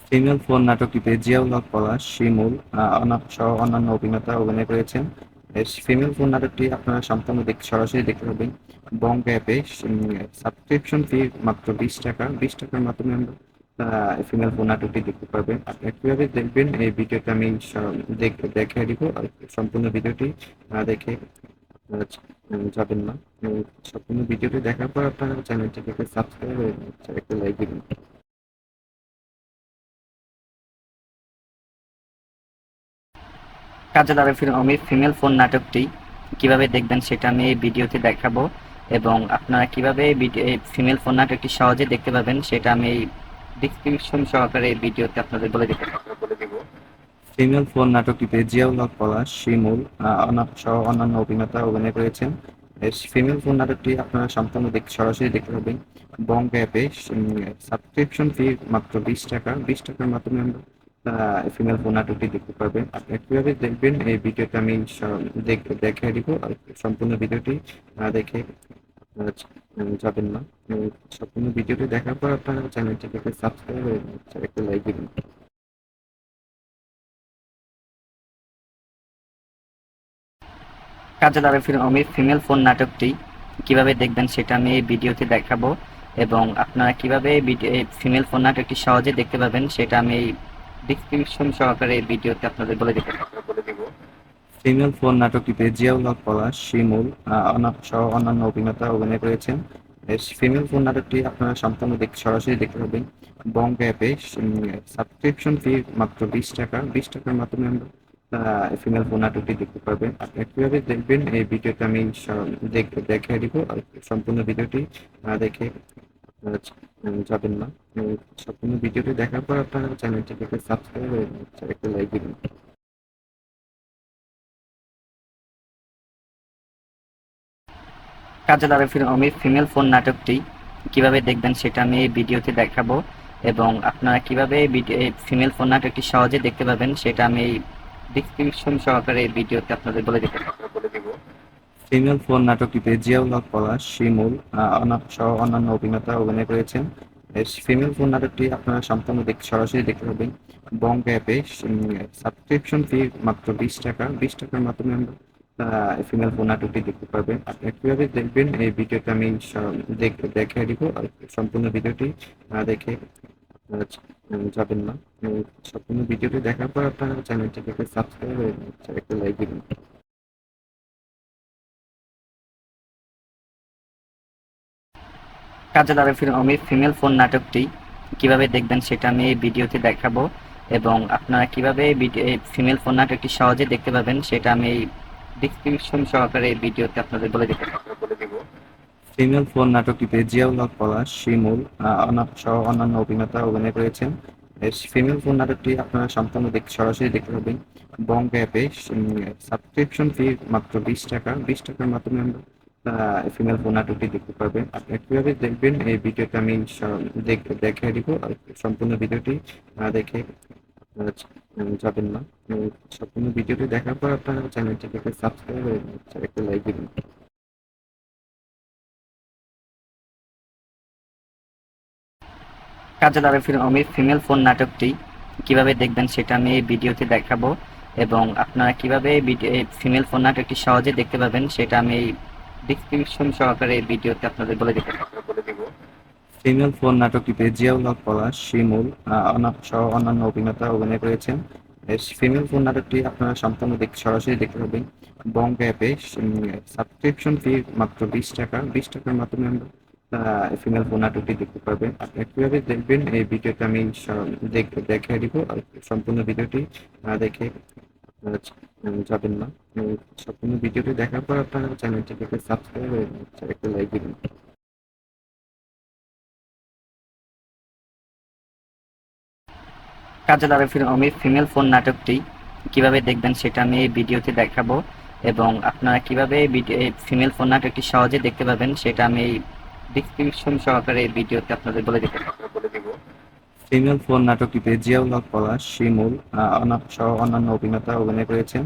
S1: ফিমেল ফোন নাটকটিতে জিয়াউল হক পলাশ, শিমুল সহ অন্যান্য অভিনেতা অভিনয় করেছেন। ফিমেল ফোন নাটকটি আপনারা সম্পূর্ণ সরাসরি দেখতে পাবেন বং অ্যাপে। সাবস্ক্রিপশন ফি মাত্র 20 টাকা। 20 টাকার মাধ্যমে আমরা ফিমেল ফোন নাটকটি দেখতে পারবেন। আপনি কিভাবে দেখবেন এই ভিডিওটা আমি দেখিয়ে দিব। আর সম্পূর্ণ ভিডিওটি দেখে যাবেন না। সম্পূর্ণ ভিডিওটি দেখার পর আপনারা চ্যানেলটিকে সাবস্ক্রাইব করে একটা লাইক দিবেন।
S2: কাজল আরফির অমির ফিমেল ফোন নাটকটি কিভাবে দেখবেন সেটা আমি এই ভিডিওতে দেখাবো, এবং আপনারা কিভাবে ফিমেল ফোন নাটকটি সহজে দেখতে পাবেন সেটা আমি এই ডিসক্রিপশন সহকারে এই ভিডিওতে আপনাদের বলে দিব।
S1: ফিমেল ফোন নাটকটিতে জিয়াউল হক পলাশ, শিমুল সহ অন্যান্য অভিনেতা অভিনয় করেছেন। ফিমেল ফোন নাটকটি আপনারা সম্পূর্ণ সরাসরি দেখতে পাবেন বং অ্যাপে। সাবস্ক্রিপশন ফি মাত্র 20 টাকা। 20 টাকার মাধ্যমে আমরা ফিমেল ফোন নাটকটি দেখতে পারবেন। আপনি কিভাবে দেখবেন এই ভিডিওটা আমি দেখিয়ে দিব। আর সম্পূর্ণ ভিডিওটি দেখে যাবেন না। সম্পূর্ণ ভিডিওটি দেখার পর আপনারা চ্যানেলটিকে সাবস্ক্রাইব করে একটা লাইক দিবেন।
S2: কাজল আরফির অমির ফিমেল ফোন নাটকটি কিভাবে দেখবেন সেটা আমি এই ভিডিওতে দেখাবো, এবং আপনারা কিভাবে ফিমেল ফোন নাটকটি সহজে দেখতে পাবেন সেটা আমি এই ডিসক্রিপশন সহকারে এই ভিডিওতে আপনাদের বলে দিব।
S1: ফিমেল ফোন নাটকটিতে জিয়াউল হক পলাশ, শিমুল সহ অন্যান্য অভিনেতা অভিনয় করেছেন। ফিমেল ফোন নাটকটি আপনারা সম্পূর্ণ সরাসরি দেখতে পাবেন বং অ্যাপে। সাবস্ক্রিপশন ফি মাত্র 20 টাকা। 20 টাকার মাধ্যমে আমরা ফিমেল ফোন নাটকটি দেখতে পারবেন। আপনি কিভাবে দেখবেন এই ভিডিওটা আমি দেখিয়ে দিব। আর সম্পূর্ণ ভিডিওটি দেখে যাবেন না। সম্পূর্ণ ভিডিওটি দেখার পর আপনারা চ্যানেলটিকে সাবস্ক্রাইব করে একটা লাইক দিবেন।
S2: কাজল আরফির অমির ফিমেল ফোন নাটকটি কিভাবে দেখবেন সেটা আমি এই ভিডিওতে দেখাবো, এবং আপনারা কিভাবে ফিমেল ফোন নাটকটি সহজে দেখতে পাবেন সেটা আমি এই ডিসক্রিপশন সহকারে এই ভিডিওতে আপনাদের বলে দিব।
S1: ফিমেল ফোন নাটকটিতে জিয়াউল হক পলাশ, শিমুল সহ অন্যান্য অভিনেতা অভিনয় করেছেন। ফিমেল ফোন নাটকটি আপনারা সম্পূর্ণ সরাসরি দেখতে পাবেন বং অ্যাপে। সাবস্ক্রিপশন ফি মাত্র 20 টাকা। 20 টাকার মাধ্যমে আমরা ফিমেল ফোন নাটকটি দেখতে পারবেন। আপনি কিভাবে দেখবেন এই ভিডিওটা আমি দেখিয়ে দিব। আর সম্পূর্ণ ভিডিওটি দেখে যাবেন না। সম্পূর্ণ ভিডিওটি দেখার পর আপনারা চ্যানেলটিকে সাবস্ক্রাইব করে একটা লাইক দিবেন।
S2: কাজল আরফির অমির ফিমেল ফোন নাটকটি কিভাবে দেখবেন সেটা আমি এই ভিডিওতে দেখাবো, এবং আপনারা কিভাবে ফিমেল ফোন নাটকটি সহজে দেখতে পাবেন সেটা আমি এই ডিসক্রিপশন সহকারে এই ভিডিওতে আপনাদের বলে দিব।
S1: ফিমেল ফোন নাটকটিতে জিয়াউল হক পলাশ, শিমুল সহ অন্যান্য অভিনেতা অভিনয় করেছেন। ফিমেল ফোন নাটকটি আপনারা সম্পূর্ণ সরাসরি দেখতে পাবেন বং অ্যাপে। সাবস্ক্রিপশন ফি মাত্র 20 টাকা। 20 টাকার মাধ্যমে আমরা ফিমেল ফোন নাটকটি দেখতে পারবেন। আপনারা কিভাবে দেখবেন এই ভিডিওটা আমি দেখিয়ে দিব। আর সম্পূর্ণ ভিডিওটি দেখে আপনারা যাবেন না। সম্পূর্ণ ভিডিওটি দেখার পর আপনারা চ্যানেলটিকে সাবস্ক্রাইব করে একটা লাইক দিবেন।
S2: কাজে দ্বারা আমি ফিমেল ফোন নাটকটি কিভাবে দেখবেন সেটা আমি এই ভিডিওতে দেখাবো, এবং আপনারা কিভাবে ফিমেল ফোন নাটকটি সহজে দেখতে পাবেন সেটা আমি এই ডিসক্রিপশন সহকারে এই ভিডিওতে আপনাদের বলে দিব।
S1: ফিমেল ফোন নাটকটিতে জিয়াউল হক পলাশ, শিমুল সহ অন্যান্য অভিনেতা অভিনয় করেছেন। ফিমেল ফোন নাটকটি আপনারা সম্পূর্ণ সরাসরি দেখতে পাবেন বঙ্গ অ্যাপে। সাবস্ক্রিপশন ফি মাত্র 20 টাকা। 20 টাকার মাধ্যমে আমরা ফিমেল ফোন নাটকটি দেখতে পারবেন। আপনারা কিভাবে দেখবেন এই ভিডিওটা আমি দেখিয়ে দিব। আর সম্পূর্ণ ভিডিওটি দেখে আপনারা যাবেন না। সম্পূর্ণ ভিডিওটি দেখার পর আপনারা চ্যানেলটিকে সাবস্ক্রাইব করে একটা লাইক দিবেন।
S2: কাজে দ্বারা আমি ফিমেল ফোন নাটকটি কিভাবে দেখবেন সেটা আমি এই ভিডিওতে দেখাবো, এবং আপনারা কিভাবে ফিমেল ফোন নাটকটি সহজে দেখতে পাবেন সেটা আমি এই ডিসক্রিপশন সহকারে এই ভিডিওতে আপনাদের বলে দিব।
S1: ফিমেল ফোন নাটকটিতে জিয়াউল হক পলাশ, শিমুল সহ অন্যান্য অভিনেতা অভিনয় করেছেন।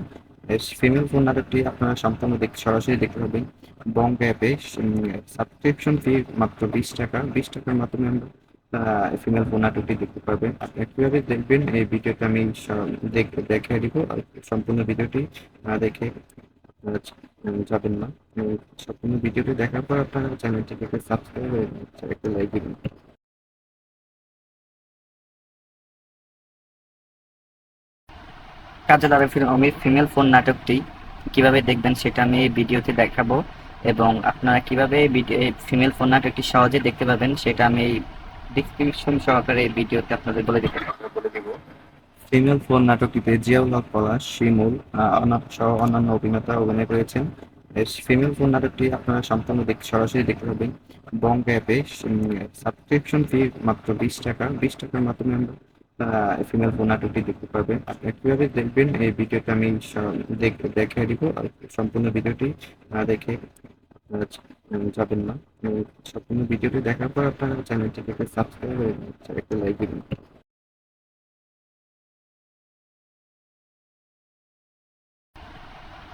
S1: ফিমেল ফোন নাটকটি আপনারা সম্পূর্ণ সরাসরি দেখতে পাবেন বঙ্গ অ্যাপে। সাবস্ক্রিপশন ফি মাত্র 20 টাকা। 20 টাকার মাধ্যমে আমরা ফিমেল ফোন নাটকটি দেখতে পারবেন। আপনারা কিভাবে দেখবেন এই ভিডিওটা আমি দেখিয়ে দিব। আর সম্পূর্ণ ভিডিওটি দেখে আপনারা যাবেন না। সম্পূর্ণ ভিডিওটি দেখার পর আপনারা চ্যানেলটিকে সাবস্ক্রাইব করে একটা লাইক দিবেন।
S2: কাজে দ্বারা আমি ফিমেল ফোন নাটকটি কিভাবে দেখবেন সেটা আমি এই ভিডিওতে দেখাবো, এবং আপনারা কিভাবে ফিমেল ফোন নাটকটি সহজে দেখতে পাবেন সেটা আমি এই ডিসক্রিপশন সহকারে এই ভিডিওতে আপনাদের বলে দিব।
S1: ফিমেল ফোন নাটকটিতে জিয়াউল হক পলাশ, শিমুল সহ অন্যান্য অভিনেতা অভিনয় করেছেন। ফিমেল ফোন নাটকটি আপনারা সম্পূর্ণ সরাসরি দেখতে পাবেন বঙ্গ অ্যাপে। সাবস্ক্রিপশন ফি মাত্র 20 টাকা। 20 টাকার মাধ্যমে আমরা ফিমেল ফোন নাটকটি দেখতে পারবেন। আপনারা কিভাবে দেখবেন এই ভিডিওটা আমি দেখিয়ে দিব। আর সম্পূর্ণ ভিডিওটি দেখে আপনারা যাবেন না। সম্পূর্ণ ভিডিওটি দেখার পর আপনারা চ্যানেলটিকে সাবস্ক্রাইব করে একটা লাইক দিবেন।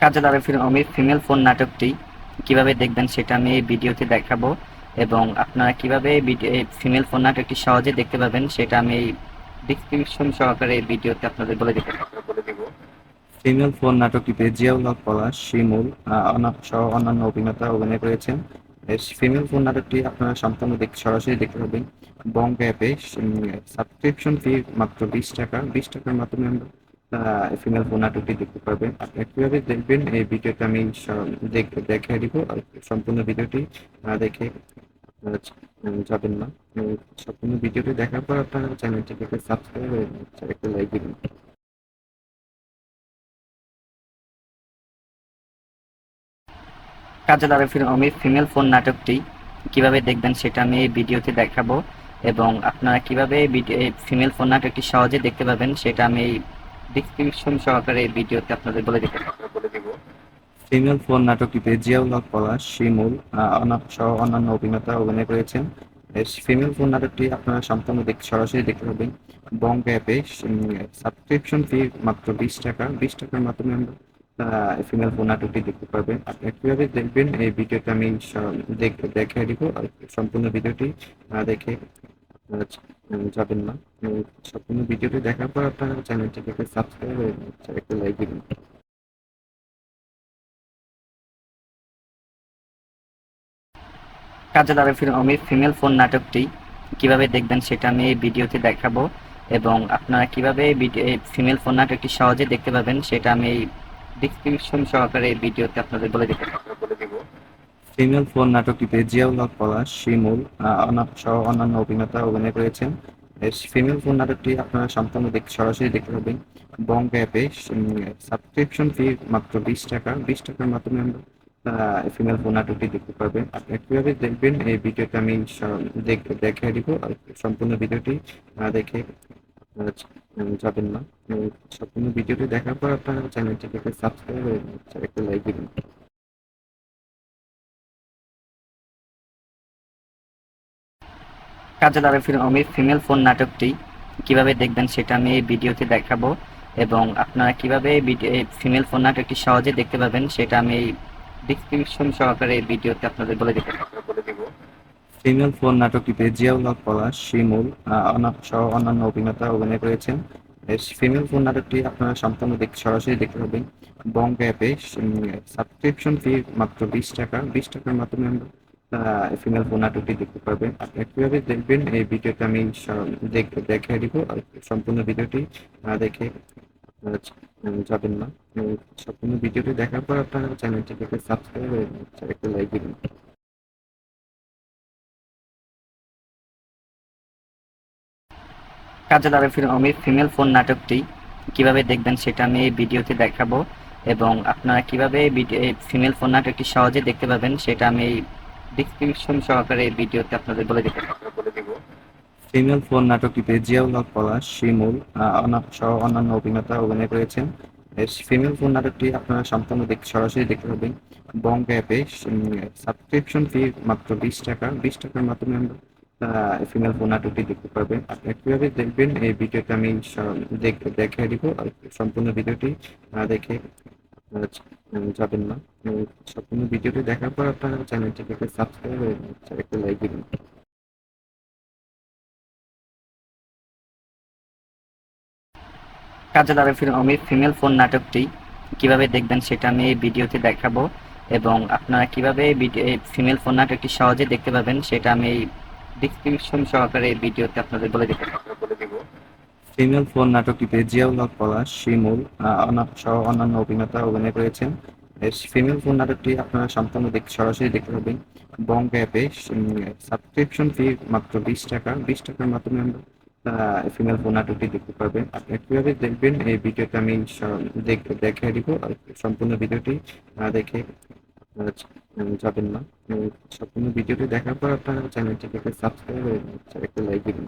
S2: কাজে দ্বারা আমি ফিমেল ফোন নাটকটি কিভাবে দেখবেন সেটা আমি এই ভিডিওতে দেখাবো, এবং আপনারা কিভাবে ফিমেল ফোন নাটকটি সহজে দেখতে পাবেন সেটা আমি এই ডিসক্রিপশন সহকারে এই ভিডিওতে আপনাদের বলে দিব।
S1: ফিমেল ফোন নাটকটিতে জিয়াউল হক পলাশ, শিমুল সহ অন্যান্য অভিনেতা অভিনয় করেছেন। ফিমেল ফোন নাটকটি আপনারা সম্পূর্ণ সরাসরি দেখতে পাবেন বঙ্গ অ্যাপে। সাবস্ক্রিপশন ফি মাত্র 20 টাকা। 20 টাকার মাধ্যমে আমরা ফিমেল ফোন নাটকটি দেখতে পারবেন। আপনারা কিভাবে দেখবেন এই ভিডিওটা আমি দেখিয়ে দিব। আর সম্পূর্ণ ভিডিওটি দেখে আপনারা যাবেন না। সম্পূর্ণ ভিডিওটি দেখার পর আপনারা চ্যানেলটিকে সাবস্ক্রাইব করে একটা লাইক দিবেন।
S2: কাজে দ্বারা আমি ফিমেল ফোন নাটকটি কিভাবে দেখবেন সেটা আমি এই ভিডিওতে দেখাবো, এবং আপনারা কিভাবে ফিমেল ফোন নাটকটি সহজে দেখতে পাবেন সেটা আমি এই ডিসক্রিপশন সহকারে এই ভিডিওতে আপনাদের বলে দিব।
S1: ফিমেল ফোন নাটকটিতে জিয়াউল হক পলাশ, শিমুল সহ অন্যান্য অভিনেতা অভিনয় করেছেন। ফিমেল ফোন নাটকটি আপনারা সম্পূর্ণ সরাসরি দেখতে পাবেন বঙ্গ অ্যাপে। সাবস্ক্রিপশন ফি মাত্র 20 টাকা। 20 টাকার মাধ্যমে আমরা ফিমেল ফোন নাটকটি দেখতে পারবেন। আপনারা কিভাবে দেখবেন এই ভিডিওটা আমি দেখিয়ে দিব। আর সম্পূর্ণ ভিডিওটি দেখে আপনারা যাবেন না। সম্পূর্ণ ভিডিওটি দেখার পর আপনারা চ্যানেলটিকে সাবস্ক্রাইব করে একটা লাইক দিবেন।
S2: কাজে দ্বারা আমি ফিমেল ফোন নাটকটি কিভাবে দেখবেন সেটা আমি এই ভিডিওতে দেখাবো, এবং আপনারা কিভাবে ফিমেল ফোন নাটকটি সহজে দেখতে পাবেন সেটা আমি এই ডিসক্রিপশন সহকারে এই ভিডিওতে আপনাদের বলে দিব।
S1: ফিমেল ফোন নাটকটিতে জিয়াউল হক পলাশ, শিমুল সহ অন্যান্য অভিনেতা অভিনয় করেছেন। ফিমেল ফোন নাটকটি আপনারা সম্পূর্ণ সরাসরি দেখতে পাবেন বঙ্গ অ্যাপে। সাবস্ক্রিপশন ফি মাত্র 20 টাকা। 20 টাকার মাধ্যমে আমরা ফিমেল ফোন নাটকটি দেখতে পারবেন। আপনারা কিভাবে দেখবেন এই ভিডিওটা আমি দেখিয়ে দিব। আর সম্পূর্ণ ভিডিওটি দেখে আপনারা যাবেন না। সম্পূর্ণ ভিডিওটি দেখার পর আপনারা চ্যানেলটিকে সাবস্ক্রাইব করে একটা লাইক দিবেন।
S2: আমি ফিমেল ফোন নাটকটি কিভাবে দেখবেন সেটা আমি এই ভিডিওতে দেখাবো, এবং আপনারা কিভাবে ফিমেল ফোন নাটকটি সহজে দেখতে পাবেন সেটা আমি এই ডিসক্রিপশন সহকারে এই ভিডিওতে আপনাদের বলে দেবো।
S1: ফিমেল ফোন নাটকটিতে জিয়াউল হক পলাশ, শিমুল সহ অন্যান্য অভিনেতা অভিনয় করেছেন। ফিমেল ফোন নাটকটি আপনারা সম্পূর্ণ সরাসরি দেখতে পাবেন বঙ্গ অ্যাপে। সাবস্ক্রিপশন ফি মাত্র 20 টাকা। 20 টাকার মাধ্যমে আমরা ফিমেল ফোন নাটকটি দেখতে পারবেন। আপনারা কিভাবে দেখবেন এই ভিডিওতে আমি দেখিয়ে দিব। আর সম্পূর্ণ ভিডিওটি দেখে যাবেন না। সম্পূর্ণ ভিডিওটি দেখার পর আপনারা চ্যানেলটিকে সাবস্ক্রাইব করে একটা লাইক দিবেন।
S2: আমি ফিমেল ফোন নাটকটি কিভাবে দেখবেন সেটা আমি এই ভিডিওতে দেখাবো, এবং আপনারা কিভাবে ফিমেল ফোন নাটকটি সহজে দেখতে পাবেন সেটা আমি এই ডিসক্রিপশন সহকারে এই ভিডিওতে আপনাদের বলে দেবো।
S1: ফিমেল ফোন নাটকটিতে জিয়াউল হক পলাশ, শিমুল সহ অন্যান্য অভিনেতা অভিনয় করেছেন। ফিমেল ফোন নাটকটি আপনারা সম্পূর্ণ সরাসরি দেখতে পাবেন বঙ্গ অ্যাপে। সাবস্ক্রিপশন ফি মাত্র 20 টাকা। 20 টাকার মাধ্যমে আমরা ফিমেল ফোন নাটকটি দেখতে পারবেন। আপনারা কিভাবে দেখবেন এই ভিডিওতে আমি দেখিয়ে দিব। আর সম্পূর্ণ ভিডিওটি দেখে যাবেন না। সম্পূর্ণ ভিডিওটি দেখার পর আপনারা চ্যানেলটিকে সাবস্ক্রাইব করে একটা লাইক দিবেন।
S2: আমি ফিমেল ফোন নাটকটি কিভাবে দেখবেন সেটা আমি এই ভিডিওতে দেখাবো, এবং আপনারা কিভাবে ফিমেল ফোন নাটকটি সহজে দেখতে পাবেন সেটা আমি এই ডিসক্রিপশন সহকারে এই ভিডিওতে আপনাদের বলে দেবো।
S1: ফিমেল ফোন নাটকটিতে জিয়াউল হক পলাশ, শিমুল সহ অন্যান্য অভিনেতা অভিনয় করেছেন। ফিমেল ফোন নাটকটি আপনারা সম্পূর্ণ সরাসরি দেখতে পাবেন বঙ্গ অ্যাপে। সাবস্ক্রিপশন ফি মাত্র 20 টাকা। 20 টাকার মাধ্যমে আমরা ফিমেল ফোন নাটকটি দেখতে পারবেন। আপনারা কিভাবে দেখবেন এই ভিডিওতে আমি দেখিয়ে দিব। আর সম্পূর্ণ ভিডিওটি দেখে যাবেন না। সম্পূর্ণ ভিডিওটি দেখার পর আপনারা চ্যানেলটিকে সাবস্ক্রাইব করে একটা লাইক দিবেন।